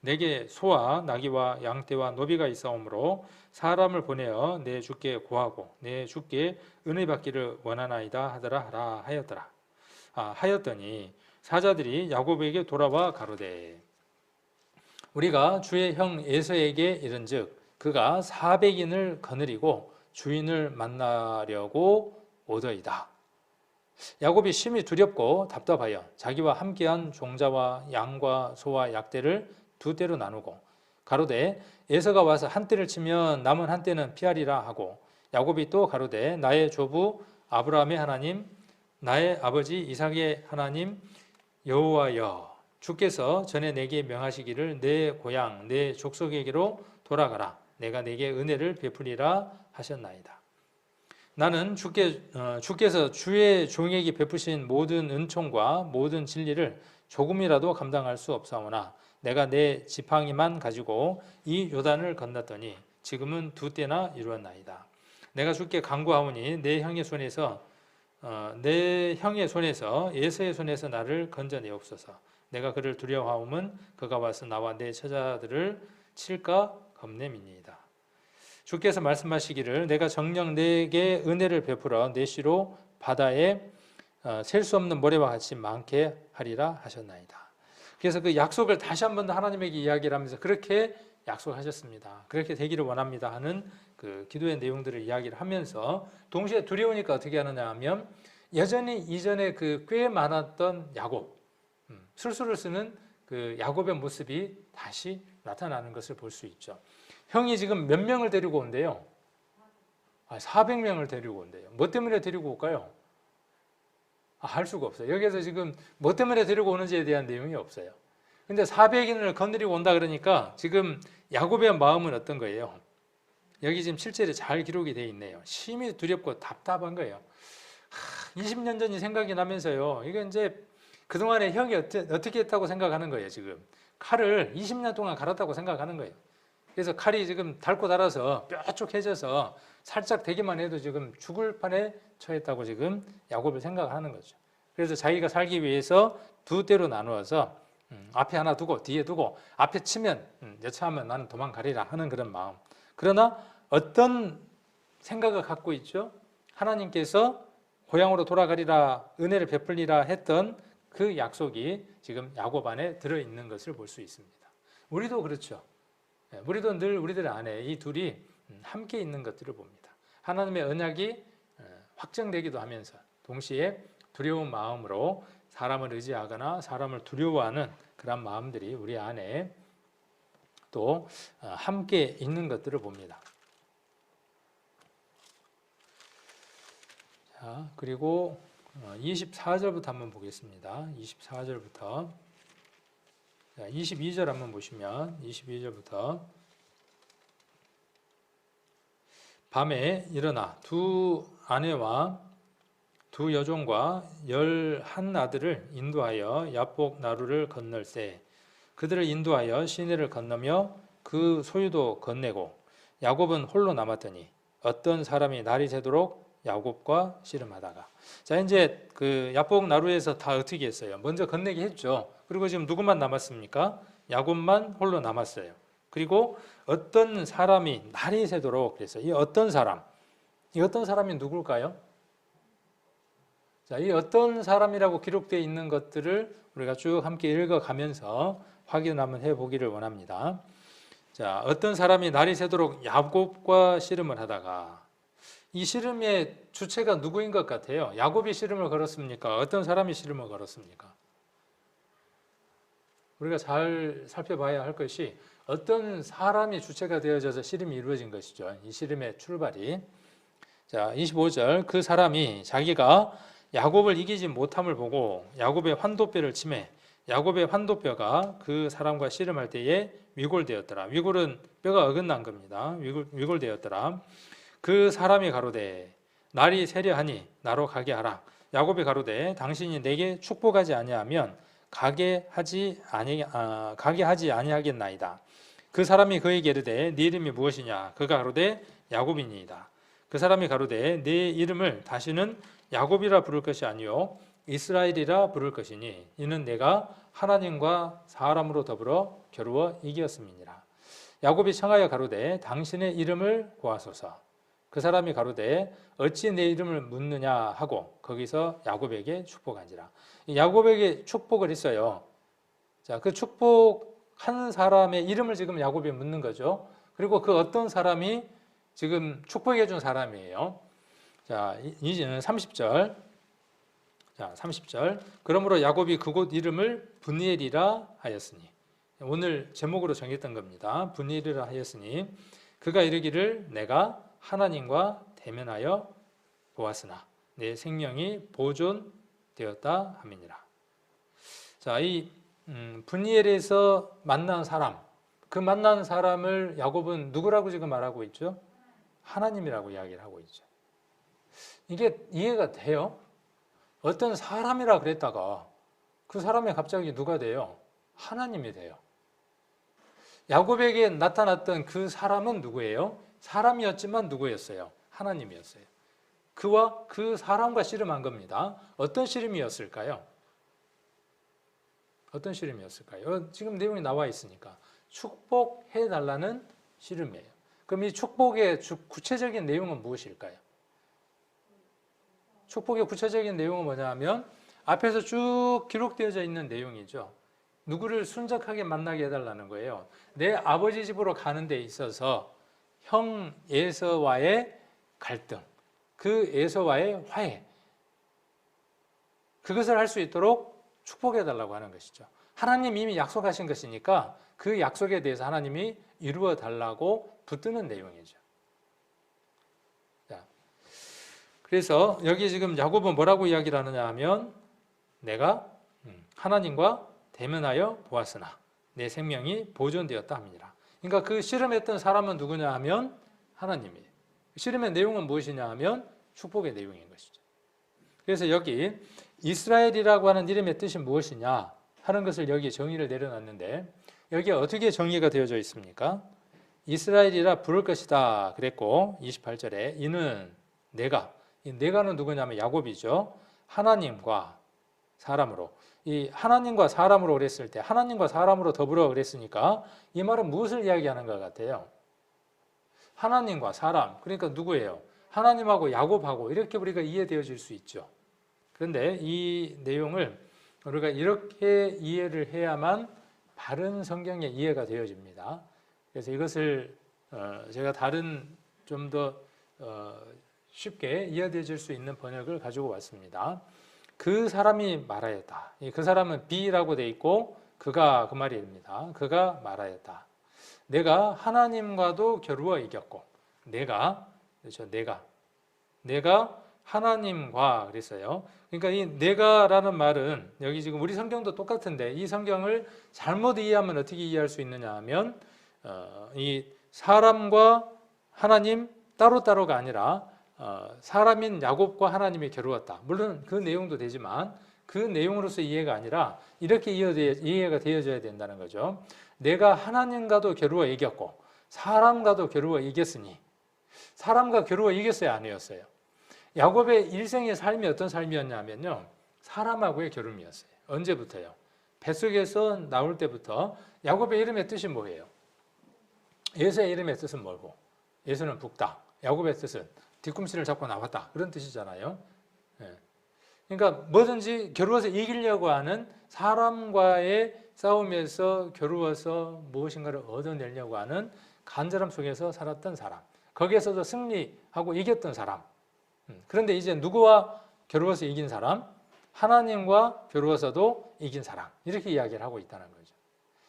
Speaker 1: 내게 소와 나귀와 양떼와 노비가 있사오므로 사람을 보내어 내 주께 구하고 내 주께 은혜 받기를 원하나이다 하더라 하라 하였더라. 하였더니 사자들이 야곱에게 돌아와 가로되 우리가 주의 형 에서에게 이른즉 그가 400인을 거느리고 주인을 만나려고 오더이다. 야곱이 심히 두렵고 답답하여 자기와 함께한 종자와 양과 소와 약대를 두 떼로 나누고 가로되 에서가 와서 한 떼를 치면 남은 한 떼는 피하리라 하고 야곱이 또 가로되 나의 조부 아브라함의 하나님 나의 아버지 이삭의 하나님 여호와여 주께서 전에 내게 명하시기를 내 고향 내 족속에게로 돌아가라 내가 내게 은혜를 베풀리라 하셨나이다. 나는 주께서 주의 종에게 베푸신 모든 은총과 모든 진리를 조금이라도 감당할 수 없사오나 내가 내 지팡이만 가지고 이 요단을 건넜더니 지금은 두 때나 이루었나이다. 내가 주께 간구하오니 내 형의 손에서 에서의 손에서 나를 건져내옵소서. 내가 그를 두려워하오면 그가 와서 나와 내 처자들을 칠까 겁냄이니이다. 주께서 말씀하시기를 내가 정녕 내게 은혜를 베풀어 내 씨로 바다에 셀 수 없는 모래와 같이 많게 하리라 하셨나이다. 그래서 그 약속을 다시 한 번 더 하나님에게 이야기를 하면서 그렇게 약속하셨습니다. 그렇게 되기를 원합니다 하는 그 기도의 내용들을 이야기를 하면서 동시에 두려우니까 어떻게 하느냐 하면 여전히 이전에 그 꽤 많았던 야곱, 술수를 쓰는 그 야곱의 모습이 다시 나타나는 것을 볼 수 있죠. 형이 지금 몇 명을 데리고 온대요? 400명을 데리고 온대요. 뭐 때문에 데리고 올까요? 할 수가 없어요. 여기에서 지금 뭐 때문에 데리고 오는지에 대한 내용이 없어요. 근데 400인을 건드리고 온다 그러니까 지금 야곱의 마음은 어떤 거예요? 여기 지금 7절에 잘 기록이 되어 있네요. 심히 두렵고 답답한 거예요. 20년 전이 생각이 나면서요. 이게 이제 그동안에 형이 어떻게 했다고 생각하는 거예요, 지금. 칼을 20년 동안 갈았다고 생각하는 거예요. 그래서 칼이 지금 닳고 닳아서 뾰족해져서 살짝 되기만 해도 지금 죽을 판에 처했다고 지금 야곱을 생각하는 거죠. 그래서 자기가 살기 위해서 두 대로 나누어서 앞에 하나 두고 뒤에 두고 앞에 치면 여차하면 나는 도망가리라 하는 그런 마음. 그러나 어떤 생각을 갖고 있죠? 하나님께서 고향으로 돌아가리라 은혜를 베풀리라 했던 그 약속이 지금 야곱 안에 들어있는 것을 볼 수 있습니다. 우리도 그렇죠. 우리도 늘 우리들 안에 이 둘이 함께 있는 것들을 봅니다. 하나님의 언약이 확정되기도 하면서 동시에 두려운 마음으로 사람을 의지하거나 사람을 두려워하는 그런 마음들이 우리 안에 또 함께 있는 것들을 봅니다. 자, 그리고 24절부터 한번 보겠습니다. 24절부터 22절 한번 보시면 22절부터 밤에 일어나 두 아내와 두 여종과 11아들을 인도하여 야복 나루를 건널세 그들을 인도하여 시내를 건너며 그 소유도 건네고 야곱은 홀로 남았더니 어떤 사람이 날이 새도록 야곱과 씨름하다가 자 이제 그 야복 나루에서 다 어떻게 했어요? 먼저 건네게 했죠. 그리고 지금 누구만 남았습니까? 야곱만 홀로 남았어요. 그리고 어떤 사람이 날이 새도록 그래서 이 어떤 사람이 누굴까요? 자, 이 어떤 사람이라고 기록되어 있는 것들을 우리가 쭉 함께 읽어가면서 확인 한번 해보기를 원합니다. 자, 어떤 사람이 날이 새도록 야곱과 씨름을 하다가 이 씨름의 주체가 누구인 것 같아요? 야곱이 씨름을 걸었습니까? 어떤 사람이 씨름을 걸었습니까? 우리가 잘 살펴봐야 할 것이 어떤 사람이 주체가 되어져서 씨름이 이루어진 것이죠. 이 씨름의 출발이. 자, 25절 그 사람이 자기가 야곱을 이기지 못함을 보고 야곱의 환도뼈를 치매 야곱의 환도뼈가 그 사람과 씨름할 때에 위골되었더라. 위골은 뼈가 어긋난 겁니다. 위골되었더라. 그 사람이 가로되 날이 세려하니 나로 가게 하라. 야곱이 가로되 당신이 내게 축복하지 아니하면 가게 하지 아니하겠나이다. 그 사람이 그에게 이르되 네 이름이 무엇이냐? 그가 가로되 야곱이니이다. 그 사람이 가로되 네 이름을 다시는 야곱이라 부를 것이 아니요 이스라엘이라 부를 것이니 이는 내가 하나님과 사람으로 더불어 겨루어 이기었음이니라. 야곱이 청하여 가로되 당신의 이름을 고하소서. 그 사람이 가로되 어찌 내 이름을 묻느냐 하고 거기서 야곱에게 축복한지라. 야곱에게 축복을 했어요. 자, 그 축복한 사람의 이름을 지금 야곱이 묻는 거죠. 그리고 그 어떤 사람이 지금 축복해 준 사람이에요. 자, 이제는 30절. 자, 30절. 그러므로 야곱이 그곳 이름을 브니엘이라 하였으니. 오늘 제목으로 정했던 겁니다. 브니엘이라 하였으니 그가 이르기를 내가 하나님과 대면하여 보았으나 내 생명이 보존되었다 함이니라. 자, 이 브니엘에서 만난 사람, 그 만난 사람을 야곱은 누구라고 지금 말하고 있죠? 하나님이라고 이야기를 하고 있죠. 이게 이해가 돼요? 어떤 사람이라 그랬다가 그 사람이 갑자기 누가 돼요? 하나님이 돼요. 야곱에게 나타났던 그 사람은 누구예요? 사람이었지만 누구였어요? 하나님이었어요. 그와 그 사람과 씨름한 겁니다. 어떤 씨름이었을까요? 어떤 씨름이었을까요? 지금 내용이 나와 있으니까 축복해달라는 씨름이에요. 그럼 이 축복의 구체적인 내용은 무엇일까요? 축복의 구체적인 내용은 뭐냐면 앞에서 쭉 기록되어져 있는 내용이죠. 누구를 순적하게 만나게 해달라는 거예요. 내 아버지 집으로 가는 데 있어서 형 에서와의 갈등, 그 에서와의 화해, 그것을 할 수 있도록 축복해달라고 하는 것이죠. 하나님 이미 약속하신 것이니까 그 약속에 대해서 하나님이 이루어 달라고 붙드는 내용이죠. 자, 그래서 여기 지금 야곱은 뭐라고 이야기를 하느냐 하면 내가 하나님과 대면하여 보았으나 내 생명이 보존되었다 합니다. 그러니까 그 씨름했던 사람은 누구냐 하면 하나님이에요. 씨름의 내용은 무엇이냐 하면 축복의 내용인 것이죠. 그래서 여기 이스라엘이라고 하는 이름의 뜻이 무엇이냐 하는 것을 여기 정의를 내려놨는데 여기에 어떻게 정의가 되어져 있습니까? 이스라엘이라 부를 것이다 그랬고 28절에 이는 내가, 이 내가는 누구냐면 야곱이죠. 하나님과 사람으로, 이 하나님과 사람으로 그랬을 때 하나님과 사람으로 더불어 그랬으니까 이 말은 무엇을 이야기하는 것 같아요? 하나님과 사람, 그러니까 누구예요? 하나님하고 야곱하고 이렇게 우리가 이해되어질 수 있죠. 그런데 이 내용을 우리가 이렇게 이해를 해야만 바른 성경의 이해가 되어집니다. 그래서 이것을 제가 다른 좀 더 쉽게 이해되어질 수 있는 번역을 가지고 왔습니다. 그 사람이 말하였다. 그 사람은 B라고 돼 있고 그가 그 말입니다. 그가 말하였다. 내가 하나님과도 겨루어 이겼고 내가 그렇죠. 내가 하나님과 그랬어요. 그러니까 이 내가라는 말은 여기 지금 우리 성경도 똑같은데 이 성경을 잘못 이해하면 어떻게 이해할 수 있느냐 하면 이 사람과 하나님 따로따로가 아니라 사람인 야곱과 하나님이 겨루었다. 물론 그 내용도 되지만 그 내용으로서 이해가 아니라 이렇게 이해가 되어져야 된다는 거죠. 내가 하나님과도 겨루어 이겼고 사람과도 겨루어 이겼으니 사람과 겨루어 이겼어요? 아니었어요? 야곱의 일생의 삶이 어떤 삶이었냐면요. 사람하고의 겨룸이었어요. 언제부터요? 뱃속에서 나올 때부터. 야곱의 이름의 뜻이 뭐예요? 에서의 이름의 뜻은 뭐고? 에서는 북다. 야곱의 뜻은 뒤꿈치를 잡고 나왔다. 그런 뜻이잖아요. 그러니까 뭐든지 겨루어서 이기려고 하는 사람과의 싸움에서 겨루어서 무엇인가를 얻어내려고 하는 간절함 속에서 살았던 사람. 거기에서도 승리하고 이겼던 사람. 그런데 이제 누구와 겨루어서 이긴 사람? 하나님과 겨루어서도 이긴 사람. 이렇게 이야기를 하고 있다는 거죠.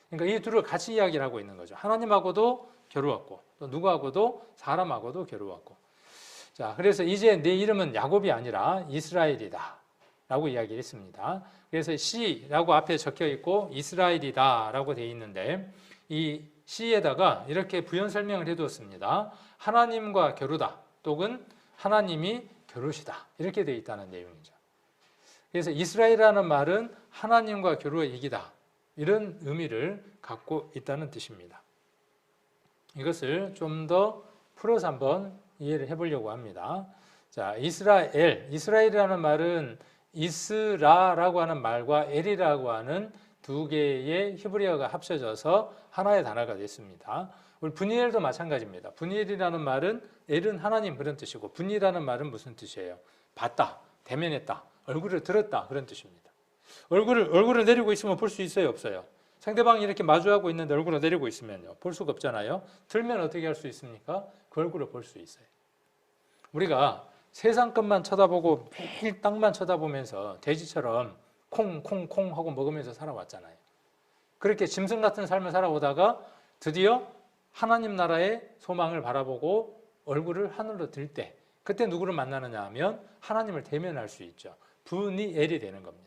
Speaker 1: 그러니까 이 둘을 같이 이야기를 하고 있는 거죠. 하나님하고도 겨루었고 또 누구하고도 사람하고도 겨루었고. 자, 그래서 이제 내 이름은 야곱이 아니라 이스라엘이다 라고 이야기를 했습니다. 그래서 C라고 앞에 적혀 있고 이스라엘이다 라고 되어 있는데 이 C에다가 이렇게 부연 설명을 해두었습니다. 하나님과 겨루다 또는 하나님이 겨루시다 이렇게 되어 있다는 내용이죠. 그래서 이스라엘이라는 말은 하나님과 겨루어 이기다 이런 의미를 갖고 있다는 뜻입니다. 이것을 좀 더 풀어서 한번 이해를 해보려고 합니다. 자, 이스라엘이라는 말은 이스라라고 하는 말과 엘이라고 하는 두 개의 히브리어가 합쳐져서 하나의 단어가 됐습니다. 우리 분이엘도 마찬가지입니다. 분이엘이라는 말은 엘은 하나님 그런 뜻이고 분이라는 말은 무슨 뜻이에요? 봤다, 대면했다, 얼굴을 들었다 그런 뜻입니다. 얼굴을 내리고 있으면 볼 수 있어요, 없어요? 상대방이 이렇게 마주하고 있는데 얼굴을 내리고 있으면요, 볼 수가 없잖아요. 들면 어떻게 할 수 있습니까? 그 얼굴을 볼 수 있어요. 우리가 세상 것만 쳐다보고 매일 땅만 쳐다보면서 돼지처럼 콩콩콩 하고 먹으면서 살아왔잖아요. 그렇게 짐승 같은 삶을 살아오다가 드디어 하나님 나라의 소망을 바라보고 얼굴을 하늘로 들 때 그때 누구를 만나느냐 하면 하나님을 대면할 수 있죠. 분이엘이 되는 겁니다.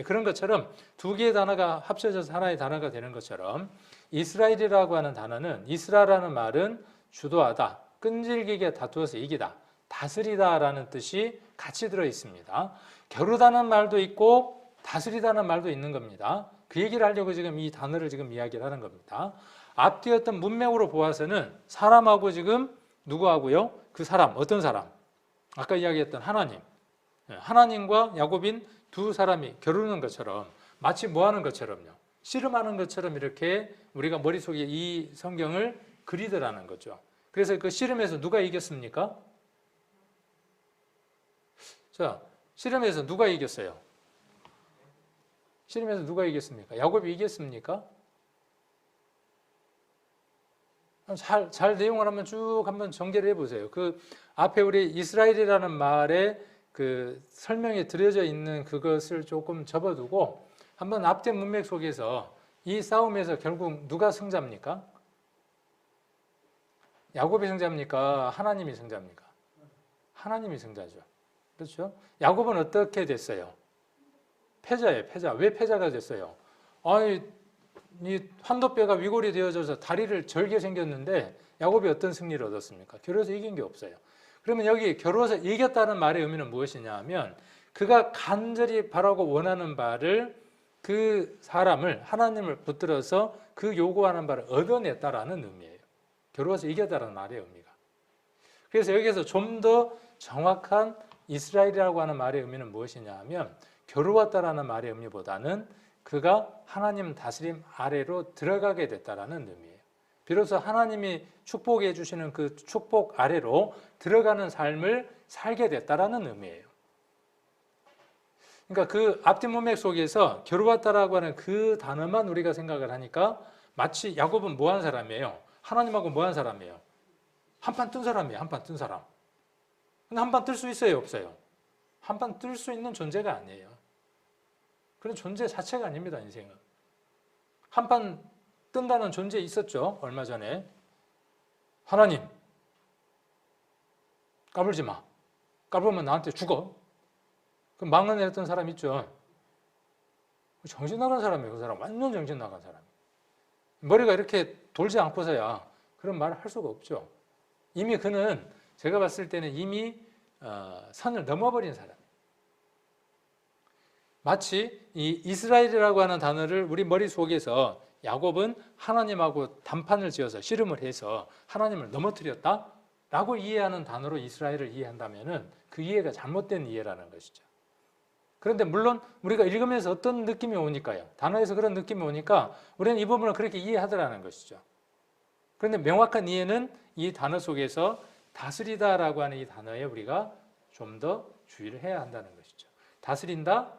Speaker 1: 그런 것처럼 두 개의 단어가 합쳐져서 하나의 단어가 되는 것처럼 이스라엘이라고 하는 단어는 이스라라는 말은 주도하다, 끈질기게 다투어서 이기다, 다스리다라는 뜻이 같이 들어 있습니다. 겨루다는 말도 있고 다스리다는 말도 있는 겁니다. 그 얘기를 하려고 지금 이 단어를 지금 이야기를 하는 겁니다. 앞뒤었던 문맥으로 보아서는 사람하고 지금 누구하고요? 그 사람, 어떤 사람? 아까 이야기했던 하나님. 하나님과 야곱인 두 사람이 겨루는 것처럼 마치 뭐 하는 것처럼요. 씨름하는 것처럼 이렇게 우리가 머릿속에 이 성경을 그리더라는 거죠. 그래서 그 씨름에서 누가 이겼습니까? 자, 씨름에서 누가 이겼어요? 씨름에서 누가 이겼습니까? 야곱이 이겼습니까? 잘 내용을 한번 쭉 한번 전개를 해보세요. 그 앞에 우리 이스라엘이라는 말에 그 설명에 들여져 있는 그것을 조금 접어두고 한번 앞뒤 문맥 속에서 이 싸움에서 결국 누가 승자입니까? 야곱이 승자입니까? 하나님이 승자입니까? 하나님이 승자죠. 그렇죠? 야곱은 어떻게 됐어요? 패자예요, 패자. 왜 패자가 됐어요? 아니, 이 환도뼈가 위골이 되어져서 다리를 절게 생겼는데 야곱이 어떤 승리를 얻었습니까? 겨루어서 이긴 게 없어요. 그러면 여기 겨루어서 이겼다는 말의 의미는 무엇이냐 하면 그가 간절히 바라고 원하는 바를 그 사람을 하나님을 붙들어서 그 요구하는 바를 얻어냈다라는 의미예요. 겨루어서 이겼다는 말의 의미가. 그래서 여기서 좀 더 정확한 이스라엘이라고 하는 말의 의미는 무엇이냐 하면 겨루었다라는 말의 의미보다는 그가 하나님 다스림 아래로 들어가게 됐다라는 의미예요. 비로소 하나님이 축복해 주시는 그 축복 아래로 들어가는 삶을 살게 됐다라는 의미예요. 그러니까 그 앞뒤 문맥 속에서 겨루었다라고 하는 그 단어만 우리가 생각을 하니까 마치 야곱은 뭐한 사람이에요? 하나님하고 뭐한 사람이에요? 한판 뜬 사람이에요. 한판 뜬 사람. 근데 한판 뜰 수 있어요? 없어요? 한판 뜰 수 있는 존재가 아니에요. 그런 존재 자체가 아닙니다. 인생은. 한판 뜬다는 존재 있었죠. 얼마 전에. 하나님 까불지 마. 까불면 나한테 죽어. 그 망언했던 사람 있죠. 정신 나간 사람이에요. 그 사람 완전 정신 나간 사람. 머리가 이렇게 돌지 않고서야 그런 말을 할 수가 없죠. 이미 그는 제가 봤을 때는 이미 선을 넘어버린 사람. 마치 이 이스라엘이라고 하는 단어를 우리 머릿속에서 야곱은 하나님하고 단판을 지어서 씨름을 해서 하나님을 넘어뜨렸다라고 이해하는 단어로 이스라엘을 이해한다면 그 이해가 잘못된 이해라는 것이죠. 그런데 물론 우리가 읽으면서 어떤 느낌이 오니까요. 단어에서 그런 느낌이 오니까 우리는 이 부분을 그렇게 이해하더라는 것이죠. 그런데 명확한 이해는 이 단어 속에서 다스리다라고 하는 이 단어에 우리가 좀 더 주의를 해야 한다는 것이죠. 다스린다,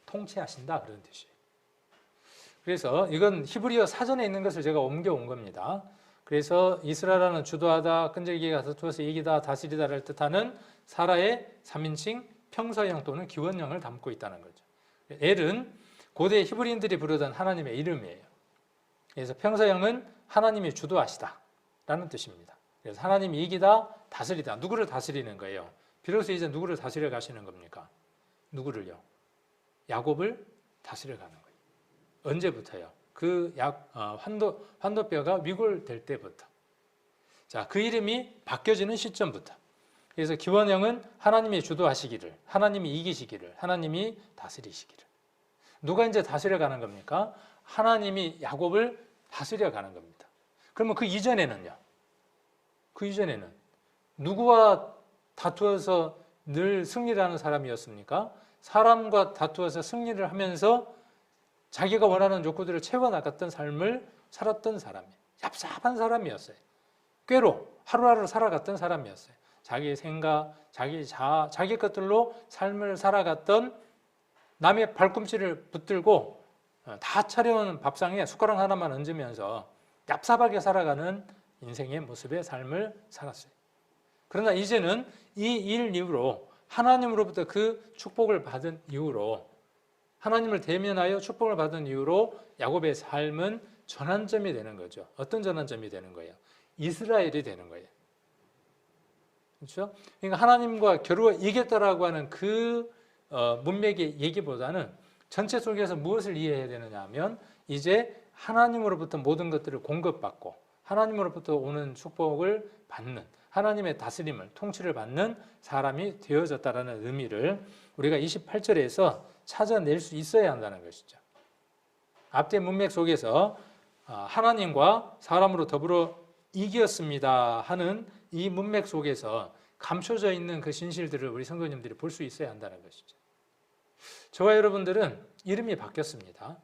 Speaker 1: 통치하신다 그런 뜻이에요. 그래서 이건 히브리어 사전에 있는 것을 제가 옮겨온 겁니다. 그래서 이스라라는 주도하다, 끈질기게 다투어서 이기다, 다스리다를 뜻하는 사라의 3인칭 평서형 또는 기원형을 담고 있다는 거죠. 엘은 고대 히브리인들이 부르던 하나님의 이름이에요. 그래서 평서형은 하나님이 주도하시다 라는 뜻입니다. 그래서 하나님이 이기다, 다스리다. 누구를 다스리는 거예요? 비로소 이제 누구를 다스려 가시는 겁니까? 누구를요? 야곱을 다스려 가는 거예요. 언제부터요? 그 환도뼈가 위골될 때부터. 자, 그 이름이 바뀌어지는 시점부터. 그래서 기원형은 하나님이 주도하시기를, 하나님이 이기시기를, 하나님이 다스리시기를. 누가 이제 다스려 가는 겁니까? 하나님이 야곱을 다스려 가는 겁니다. 그러면 그 이전에는요? 그 이전에는 누구와 다투어서 늘 승리를 하는 사람이었습니까? 사람과 다투어서 승리를 하면서 자기가 원하는 욕구들을 채워나갔던 삶을 살았던 사람이에요. 얍삽한 사람이었어요. 꾀로 하루하루 살아갔던 사람이었어요. 자기의 생각, 자기 것들로 삶을 살아갔던, 남의 발꿈치를 붙들고 다 차려온 밥상에 숟가락 하나만 얹으면서 얍삽하게 살아가는 인생의 모습의 삶을 살았어요. 그러나 이제는 이 일 이후로, 하나님으로부터 그 축복을 받은 이후로, 하나님을 대면하여 축복을 받은 이후로 야곱의 삶은 전환점이 되는 거죠. 어떤 전환점이 되는 거예요? 이스라엘이 되는 거예요. 그렇죠? 그러니까 하나님과 겨루어 이겼다라고 하는 그 문맥의 얘기보다는 전체 속에서 무엇을 이해해야 되느냐 하면, 이제 하나님으로부터 모든 것들을 공급받고 하나님으로부터 오는 축복을 받는, 하나님의 다스림을, 통치를 받는 사람이 되어졌다라는 의미를 우리가 28절에서 찾아낼 수 있어야 한다는 것이죠. 앞뒤 문맥 속에서 하나님과 사람으로 더불어 이겼습니다 하는 이 문맥 속에서 감춰져 있는 그 진실들을 우리 성도님들이 볼 수 있어야 한다는 것이죠. 저와 여러분들은 이름이 바뀌었습니다.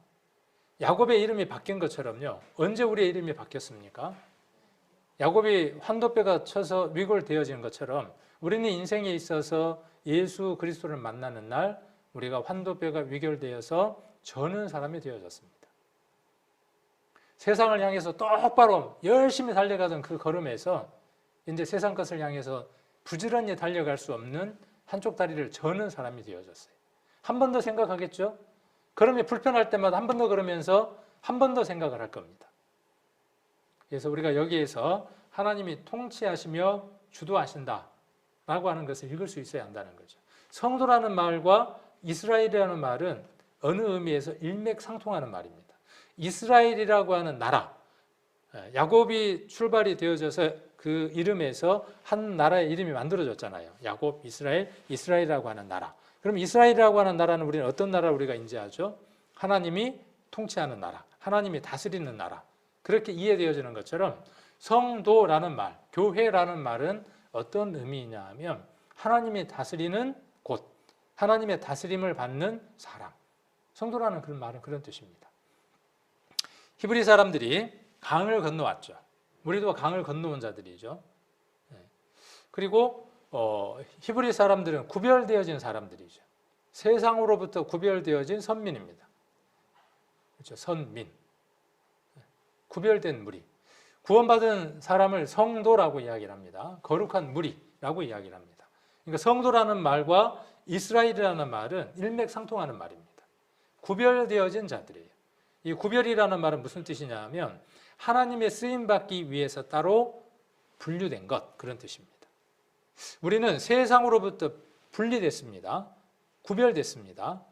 Speaker 1: 야곱의 이름이 바뀐 것처럼요. 언제 우리의 이름이 바뀌었습니까? 야곱이 환도뼈가 쳐서 위골되어지는 것처럼 우리는 인생에 있어서 예수 그리스도를 만나는 날 우리가 환도뼈가 위골되어서 저는 사람이 되어졌습니다. 세상을 향해서 똑바로 열심히 달려가던 그 걸음에서 이제 세상 것을 향해서 부지런히 달려갈 수 없는 한쪽 다리를 저는 사람이 되어졌어요. 한 번 더 생각하겠죠? 걸음이 불편할 때마다 한 번 더 걸으면서 한 번 더 생각을 할 겁니다. 그래서 우리가 여기에서 하나님이 통치하시며 주도하신다 라고 하는 것을 읽을 수 있어야 한다는 거죠. 성도라는 말과 이스라엘이라는 말은 어느 의미에서 일맥상통하는 말입니다. 이스라엘이라고 하는 나라, 야곱이 출발이 되어져서 그 이름에서 한 나라의 이름이 만들어졌잖아요. 야곱, 이스라엘, 이스라엘이라고 하는 나라. 그럼 이스라엘이라고 하는 나라는 우리는 어떤 나라를 우리가 인지하죠? 하나님이 통치하는 나라, 하나님이 다스리는 나라. 그렇게 이해되어지는 것처럼 성도라는 말, 교회라는 말은 어떤 의미이냐 하면 하나님이 다스리는 곳, 하나님의 다스림을 받는 사람. 성도라는 그런 말은 그런 뜻입니다. 히브리 사람들이 강을 건너왔죠. 우리도 강을 건너온 자들이죠. 그리고 히브리 사람들은 구별되어진 사람들이죠. 세상으로부터 구별되어진 선민입니다. 그렇죠? 선민. 구별된 무리. 구원받은 사람을 성도라고 이야기를 합니다. 거룩한 무리라고 이야기를 합니다. 그러니까 성도라는 말과 이스라엘이라는 말은 일맥상통하는 말입니다. 구별되어진 자들이에요. 이 구별이라는 말은 무슨 뜻이냐 하면 하나님의 쓰임받기 위해서 따로 분류된 것, 그런 뜻입니다. 우리는 세상으로부터 분리됐습니다. 구별됐습니다.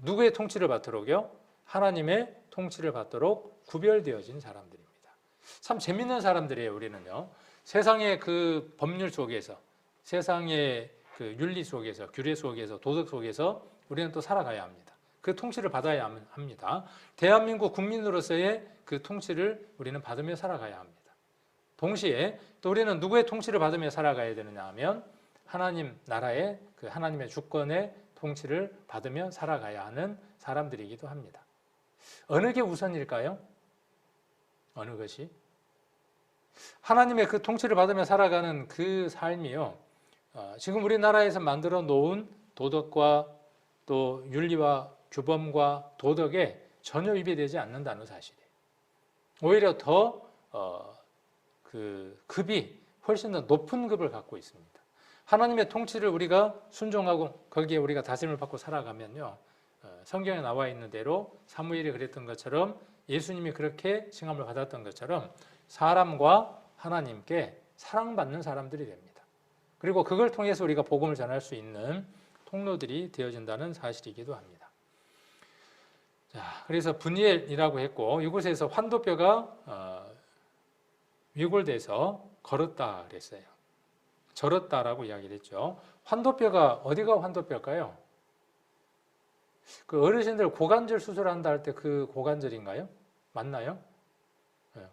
Speaker 1: 누구의 통치를 받도록요? 하나님의 통치를 받도록 구별되어진 사람들입니다. 참 재밌는 사람들이에요, 우리는요. 세상의 그 법률 속에서, 세상의 그 윤리 속에서, 규례 속에서, 도덕 속에서 우리는 또 살아가야 합니다. 그 통치를 받아야 합니다. 대한민국 국민으로서의 그 통치를 우리는 받으며 살아가야 합니다. 동시에 또 우리는 누구의 통치를 받으며 살아가야 되느냐 하면 하나님 나라의 그 하나님의 주권의 통치를 받으며 살아가야 하는 사람들이기도 합니다. 어느 게 우선일까요? 어느 것이? 하나님의 그 통치를 받으며 살아가는 그 삶이요. 지금 우리나라에서 만들어 놓은 도덕과 또 윤리와 규범과 도덕에 전혀 위배되지 않는다는 사실이에요. 오히려 더 그 급이 훨씬 더 높은 급을 갖고 있습니다. 하나님의 통치를 우리가 순종하고 거기에 우리가 다스림을 받고 살아가면요, 성경에 나와 있는 대로 사무엘이 그랬던 것처럼 예수님이 그렇게 칭함을 받았던 것처럼 사람과 하나님께 사랑받는 사람들이 됩니다. 그리고 그걸 통해서 우리가 복음을 전할 수 있는 통로들이 되어진다는 사실이기도 합니다. 자, 그래서 분이엘이라고 했고 이곳에서 환도뼈가 위골돼서 걸었다 그랬어요. 절었다라고 이야기를 했죠. 환도뼈가 어디가 환도뼈일까요? 그 어르신들 고관절 수술한다 할 때 그 고관절인가요? 맞나요?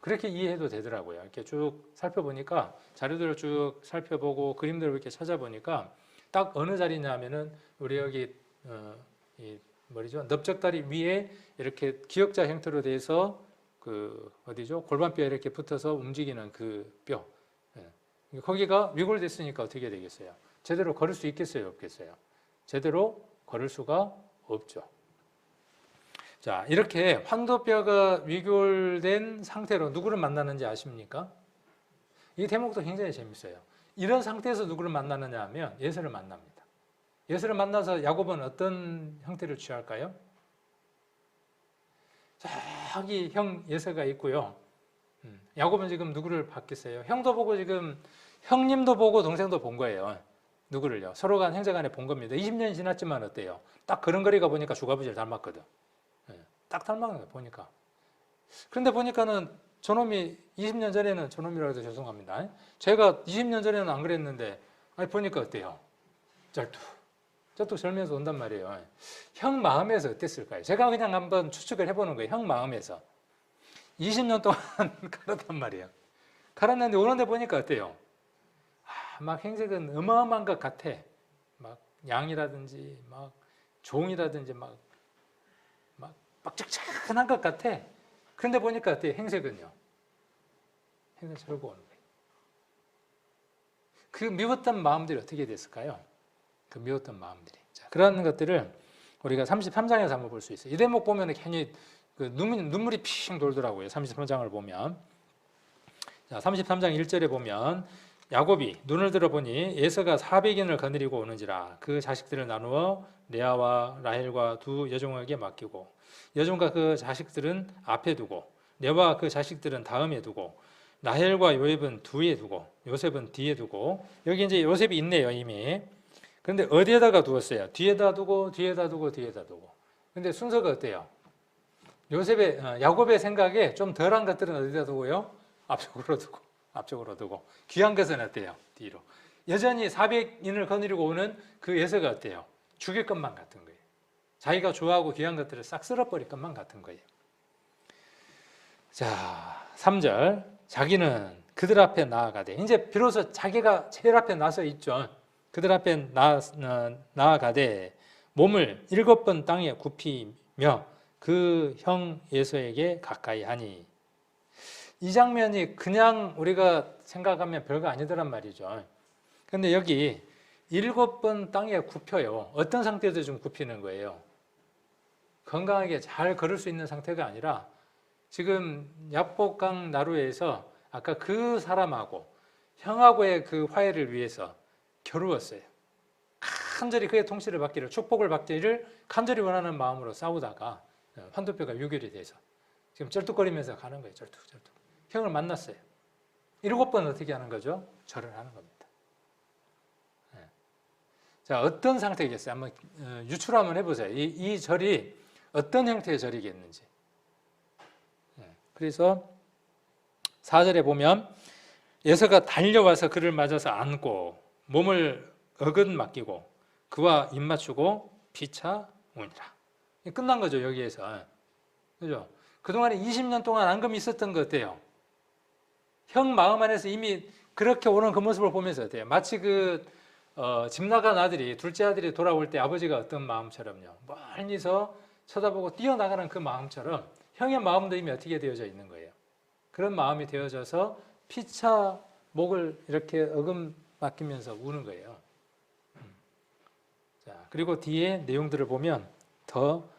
Speaker 1: 그렇게 이해해도 되더라고요. 이렇게 쭉 살펴보니까 자료들을 쭉 살펴보고 그림들을 이렇게 찾아보니까 딱 어느 자리냐면은 우리 여기 이 뭐죠? 넓적다리 위에 이렇게 기역자 형태로 돼서 그 어디죠? 골반뼈에 이렇게 붙어서 움직이는 그 뼈. 거기가 위골됐으니까 어떻게 되겠어요? 제대로 걸을 수 있겠어요? 없겠어요? 제대로 걸을 수가 없죠. 자, 이렇게 환도뼈가 위골된 상태로 누구를 만나는지 아십니까? 이 대목도 굉장히 재밌어요. 이런 상태에서 누구를 만나느냐 하면 예수를 만납니다. 예수를 만나서 야곱은 어떤 형태를 취할까요? 저기 형 예서가 있고요. 야곱은 지금 누구를 봤겠어요? 형도 보고 지금 형님도 보고 동생도 본 거예요. 누구를요? 서로 간 형제간에 본 겁니다. 20년이 지났지만 어때요? 딱 걸음걸이가 보니까 주가부지를 닮았거든. 딱 닮은 거 보니까. 그런데 보니까는 저놈이 20년 전에는 저놈이라고 해서 죄송합니다. 제가 20년 전에는 안 그랬는데 아니 보니까 어때요? 쩔뚝 절면서 온단 말이에요. 형 마음에서 어땠을까요? 제가 그냥 한번 추측을 해보는 거예요. 형 마음에서 20년 동안 갈았단 말이에요. 갈았는데 오는데 보니까 어때요? 막 행색은 어마어마한 것 같아. 막 양이라든지 막 종이라든지 막 빡짝짝한 것 같아. 그런데 보니까 어때요? 행색은요? 행색 절고 오는 거예요. 그 미웠던 마음들이 어떻게 됐을까요? 그 미웠던 마음들이. 자, 그런 것들을 우리가 33장에서 한번 볼 수 있어요. 이 대목 보면 괜히 그 눈물이 핑 돌더라고요. 33장을 보면. 자, 33장 1절에 보면 야곱이 눈을 들어보니 에서가 400인을 거느리고 오는지라 그 자식들을 나누어 레아와 라헬과 두 여종에게 맡기고 여종과 그 자식들은 앞에 두고 레아와 그 자식들은 다음에 두고 라헬과 요셉은 뒤에 두고 요셉은 뒤에 두고 여기 이제 요셉이 있네요 이미. 그런데 어디에다가 두었어요? 뒤에다 두고 뒤에다 두고 뒤에다 두고. 근데 순서가 어때요? 야곱의 생각에 좀 덜한 것들은 어디다 두고요? 앞쪽으로 두고 귀한 것은 어때요? 뒤로. 여전히 400인을 거느리고 오는 그 예서가 어때요? 죽일 것만 같은 거예요. 자기가 좋아하고 귀한 것들을 싹 쓸어버릴 것만 같은 거예요. 자, 3절 자기는 그들 앞에 나아가되 이제 비로소 자기가 제일 앞에 나서 있죠. 그들 앞에 나아가되 몸을 7번 땅에 굽히며 그 형 예서에게 가까이 하니 이 장면이 그냥 우리가 생각하면 별거 아니더란 말이죠. 그런데 여기 7번 땅에 굽혀요. 어떤 상태에서 좀 굽히는 거예요? 건강하게 잘 걸을 수 있는 상태가 아니라 지금 야복강 나루에서 아까 그 사람하고 형하고의 그 화해를 위해서 겨루었어요. 간절히 그의 통치를 받기를 축복을 받기를 간절히 원하는 마음으로 싸우다가 환도뼈가 유결이 돼서 지금 쩔뚝거리면서 가는 거예요. 쩔뚝. 형을 만났어요. 7번 어떻게 하는 거죠? 절을 하는 겁니다. 자, 어떤 상태겠어요? 한번 유추를 한번 해보세요. 이 절이 어떤 형태의 절이겠는지. 그래서 4절에 보면 예서가 달려와서 그를 맞아서 안고 몸을 어긋 맡기고 그와 입 맞추고 피차 우니라. 끝난 거죠, 여기에서. 그죠? 그동안에 20년 동안 앙금이 있었던 거 어때요? 형 마음 안에서 이미 그렇게 오는 그 모습을 보면서 어때요? 마치 집 나간 아들이, 둘째 아들이 돌아올 때 아버지가 어떤 마음처럼요. 멀리서 쳐다보고 뛰어나가는 그 마음처럼 형의 마음도 이미 어떻게 되어져 있는 거예요. 그런 마음이 되어져서 피차 목을 이렇게 어금 맡기면서 우는 거예요. 자, 그리고 뒤에 내용들을 보면 더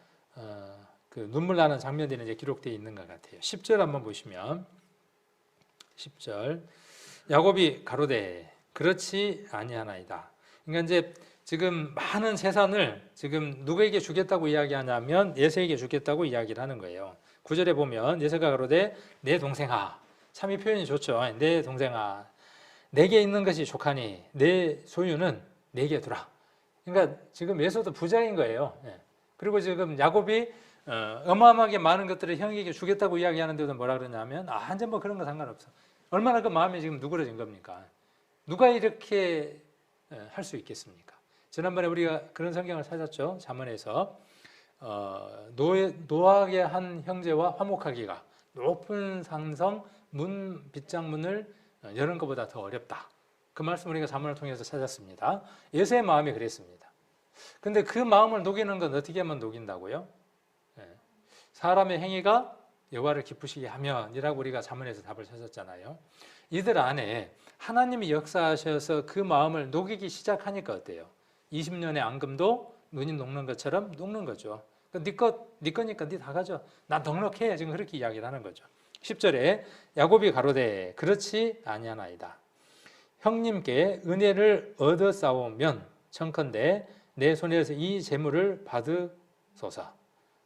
Speaker 1: 그 눈물 나는 장면들이 이제 기록되어 있는 것 같아요. 10절 한번 보시면 10절 야곱이 가로되 그렇지 아니하나이다. 그러니까 이제 지금 많은 재산을 지금 누구에게 주겠다고 이야기하냐면 예서에게 주겠다고 이야기를 하는 거예요. 9절에 보면 예서가 가로되 내 동생아, 참 이 표현이 좋죠. 내 동생아, 내게 있는 것이 족하니 내 소유는 내게 두라. 그러니까 지금 에서도 부자인 거예요. 예. 그리고 지금 야곱이 어마어마하게 많은 것들을 형에게 주겠다고 이야기하는데도 뭐라 그러냐면 완전 뭐 그런 거 상관없어. 얼마나 그 마음이 지금 누그러진 겁니까? 누가 이렇게 할 수 있겠습니까? 지난번에 우리가 그런 성경을 찾았죠. 잠언에서 노하게 한 형제와 화목하기가 높은 상성 빗장문을 여는 것보다 더 어렵다. 그 말씀 우리가 잠언을 통해서 찾았습니다. 에서의 마음이 그랬습니다. 근데 그 마음을 녹이는 건 어떻게 하면 녹인다고요? 사람의 행위가 여호와를 기쁘시게 하면이라고 우리가 잠언에서 답을 찾았잖아요. 이들 안에 하나님이 역사하셔서 그 마음을 녹이기 시작하니까 어때요? 20년의 앙금도 눈이 녹는 것처럼 녹는 거죠. 네 거니까 네 다 가져. 나 넉넉해. 지금 그렇게 이야기를 하는 거죠. 10절에 야곱이 가로되 그렇지 아니하나이다. 형님께 은혜를 얻어 싸우면 청컨대 내 손에서 이 재물을 받으소서.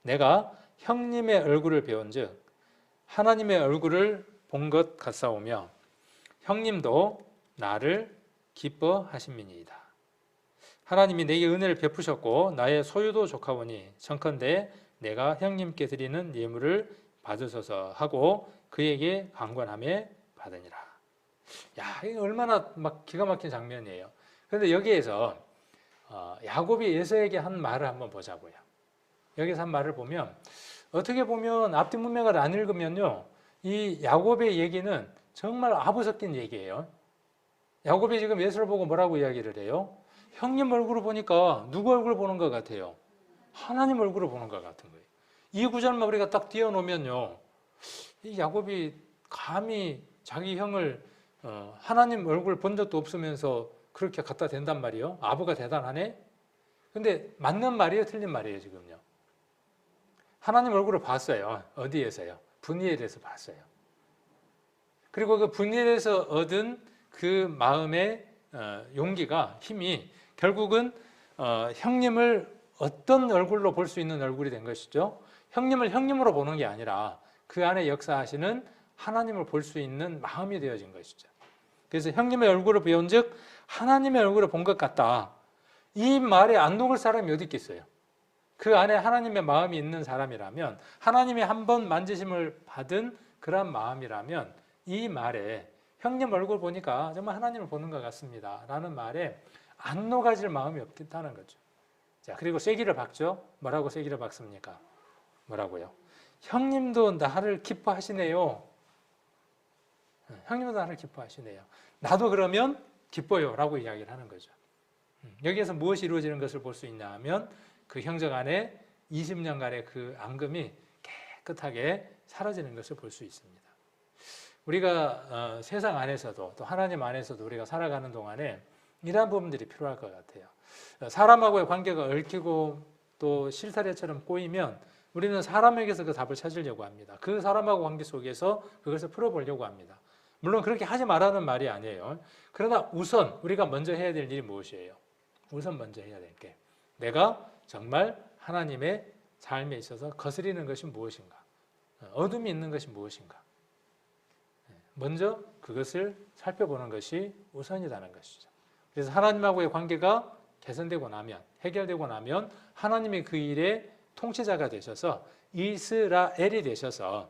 Speaker 1: 내가 형님의 얼굴을 배운즉 하나님의 얼굴을 본 것 같사오며 형님도 나를 기뻐하심이니이다. 하나님이 내게 은혜를 베푸셨고 나의 소유도 족하오니 청컨대 내가 형님께 드리는 예물을 받으소서 하고 그에게 강권함에 받으니라. 야, 이거 얼마나 막 기가 막힌 장면이에요. 그런데 여기에서 야곱이 에서에게 한 말을 한번 보자고요. 여기서 한 말을 보면 어떻게 보면 앞뒤 문맥을 안 읽으면요, 이 야곱의 얘기는 정말 아부 섞인 얘기예요. 야곱이 지금 에서를 보고 뭐라고 이야기를 해요? 형님 얼굴을 보니까 누구 얼굴을 보는 것 같아요? 하나님 얼굴을 보는 것 같은 거예요. 이 구절만 우리가 딱 띄워놓으면요, 이 야곱이 감히 자기 형을 하나님 얼굴 본 적도 없으면서 그렇게 갖다 댄단 말이에요. 아부가 대단하네. 근데 맞는 말이에요, 틀린 말이에요, 지금요? 하나님 얼굴을 봤어요. 어디에서요? 분이엘에서 봤어요. 그리고 그 분이엘에서 얻은 그 마음의 용기가, 힘이 결국은 형님을 어떤 얼굴로 볼 수 있는 얼굴이 된 것이죠. 형님을 형님으로 보는 게 아니라 그 안에 역사하시는 하나님을 볼 수 있는 마음이 되어진 것이죠. 그래서 형님의 얼굴을 배운즉 하나님의 얼굴을 본 것 같다. 이 말에 안 녹을 사람이 어디 있겠어요? 그 안에 하나님의 마음이 있는 사람이라면, 하나님이 한번 만지심을 받은 그런 마음이라면 이 말에 형님 얼굴 보니까 정말 하나님을 보는 것 같습니다 라는 말에 안 녹아질 마음이 없겠다는 거죠. 자, 그리고 쐐기를 박죠. 뭐라고 쐐기를 박습니까? 뭐라고요? 형님도 나를 기뻐하시네요. 형님도 나를 기뻐하시네요. 나도 그러면 기뻐요 라고 이야기를 하는 거죠. 여기에서 무엇이 이루어지는 것을 볼 수 있냐 하면 그 형제 안에 20년간의 그 앙금이 깨끗하게 사라지는 것을 볼 수 있습니다. 우리가 세상 안에서도 또 하나님 안에서도 우리가 살아가는 동안에 이러한 부분들이 필요할 것 같아요. 사람하고의 관계가 얽히고 또 실타래처럼 꼬이면 우리는 사람에게서 그 답을 찾으려고 합니다. 그 사람하고 관계 속에서 그것을 풀어보려고 합니다. 물론 그렇게 하지 말라는 말이 아니에요. 그러나 우선 우리가 먼저 해야 될 일이 무엇이에요? 우선 먼저 해야 될 게, 내가 정말 하나님의 삶에 있어서 거스리는 것이 무엇인가? 어둠이 있는 것이 무엇인가? 먼저 그것을 살펴보는 것이 우선이라는 것이죠. 그래서 하나님하고의 관계가 개선되고 나면, 해결되고 나면 하나님이 그 일의 통치자가 되셔서 이스라엘이 되셔서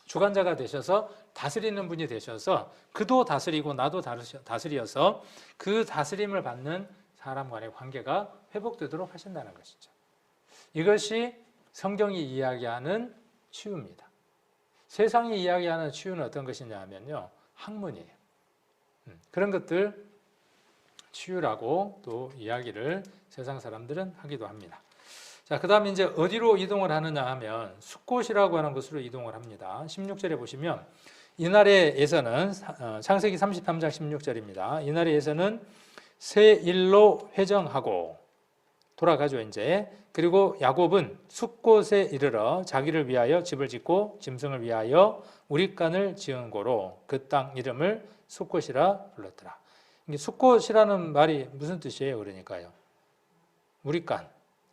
Speaker 1: 주관자가 되셔서 다스리는 분이 되셔서 그도 다스리고 나도 다스려서 그 다스림을 받는 사람 간의 관계가 회복되도록 하신다는 것이죠. 이것이 성경이 이야기하는 치유입니다. 세상이 이야기하는 치유는 어떤 것이냐 하면요, 학문이에요. 그런 것들 치유라고 또 이야기를 세상 사람들은 하기도 합니다. 자, 그 다음에 이제 어디로 이동을 하느냐 하면 숫곳이라고 하는 곳으로 이동을 합니다. 16절에 보시면 이날에서는 창세기 33장 16절입니다. 이날에서는 새 일로 회정하고 돌아가죠 이제. 그리고 야곱은 숫곳에 이르러 자기를 위하여 집을 짓고 짐승을 위하여 우릿간을 지은 고로 그 땅 이름을 숫곳이라 불렀더라. 이게 숫곳이라는 말이 무슨 뜻이에요? 그러니까요, 우릿간,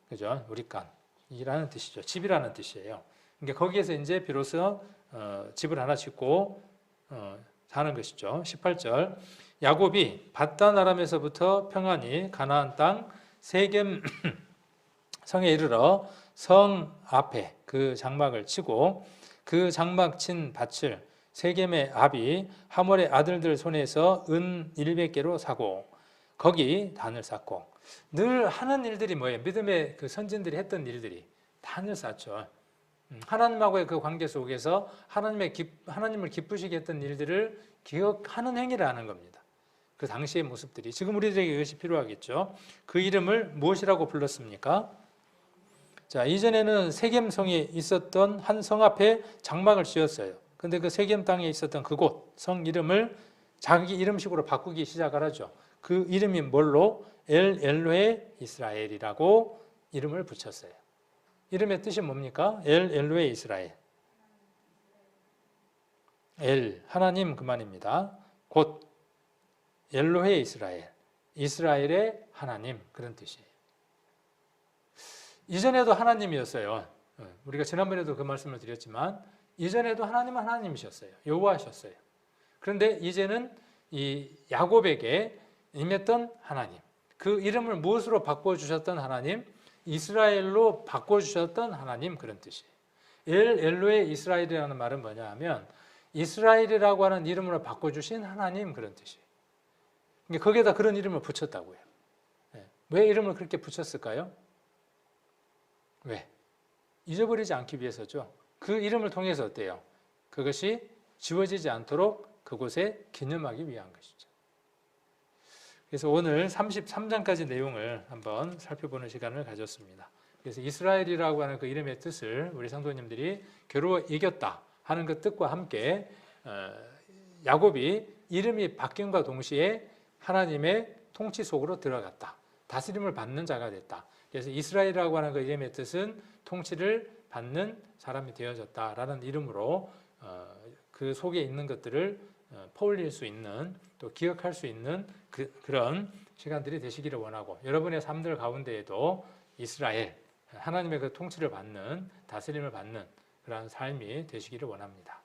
Speaker 1: 그죠? 우릿간이라는 뜻이죠. 집이라는 뜻이에요. 그러니까 거기에서 이제 비로소 집을 하나 짓고 사는 것이죠. 18절 야곱이 밧단 아람에서부터 평안히 가나안 땅 세겜 성에 이르러 성 앞에 그 장막을 치고 그 장막 친 밭을 세겜의 아비 하몰의 아들들 손에서 은 100개로 사고 거기 단을 쌓고 늘 하는 일들이 뭐예요? 믿음의 그 선진들이 했던 일들이 단을 쌓죠. 하나님하고의 그 관계 속에서 하나님을 기쁘시게 했던 일들을 기억하는 행위라는 겁니다. 그 당시의 모습들이 지금 우리들에게 이것이 필요하겠죠. 그 이름을 무엇이라고 불렀습니까? 자, 이전에는 세겜성에 있었던 한 성 앞에 장막을 지었어요. 근데 그 세겜 땅에 있었던 그곳 성 이름을 자기 이름식으로 바꾸기 시작을 하죠. 그 이름이 뭘로? 엘로헤 이스라엘이라고 이름을 붙였어요. 이름의 뜻이 뭡니까? 엘로헤 이스라엘. 엘 하나님 그만입니다. 곧 엘로헤 이스라엘, 이스라엘의 하나님 그런 뜻이에요. 이전에도 하나님이었어요. 우리가 지난번에도 그 말씀을 드렸지만 이전에도 하나님은 하나님이셨어요. 여호와셨어요. 그런데 이제는 이 야곱에게 임했던 하나님, 그 이름을 무엇으로 바꿔주셨던 하나님? 이스라엘로 바꿔주셨던 하나님 그런 뜻이에요. 엘로헤 이스라엘이라는 말은 뭐냐 하면 이스라엘이라고 하는 이름으로 바꿔주신 하나님 그런 뜻이에요. 그러니까 거기에다 그런 이름을 붙였다고요. 왜 이름을 그렇게 붙였을까요? 왜? 잊어버리지 않기 위해서죠. 그 이름을 통해서 어때요? 그것이 지워지지 않도록 그곳에 기념하기 위한 것이죠. 그래서 오늘 33장까지 내용을 한번 살펴보는 시간을 가졌습니다. 그래서 이스라엘이라고 하는 그 이름의 뜻을 우리 성도님들이 괴로워 이겼다 하는 그 뜻과 함께 야곱이 이름이 바뀐과 동시에 하나님의 통치 속으로 들어갔다. 다스림을 받는 자가 됐다. 그래서 이스라엘이라고 하는 그 이름의 뜻은 통치를 받는 사람이 되어졌다라는 이름으로 그 속에 있는 것들을 퍼올릴 수 있는 또 기억할 수 있는 그런 시간들이 되시기를 원하고 여러분의 삶들 가운데에도 이스라엘 하나님의 그 통치를 받는 다스림을 받는 그러한 삶이 되시기를 원합니다.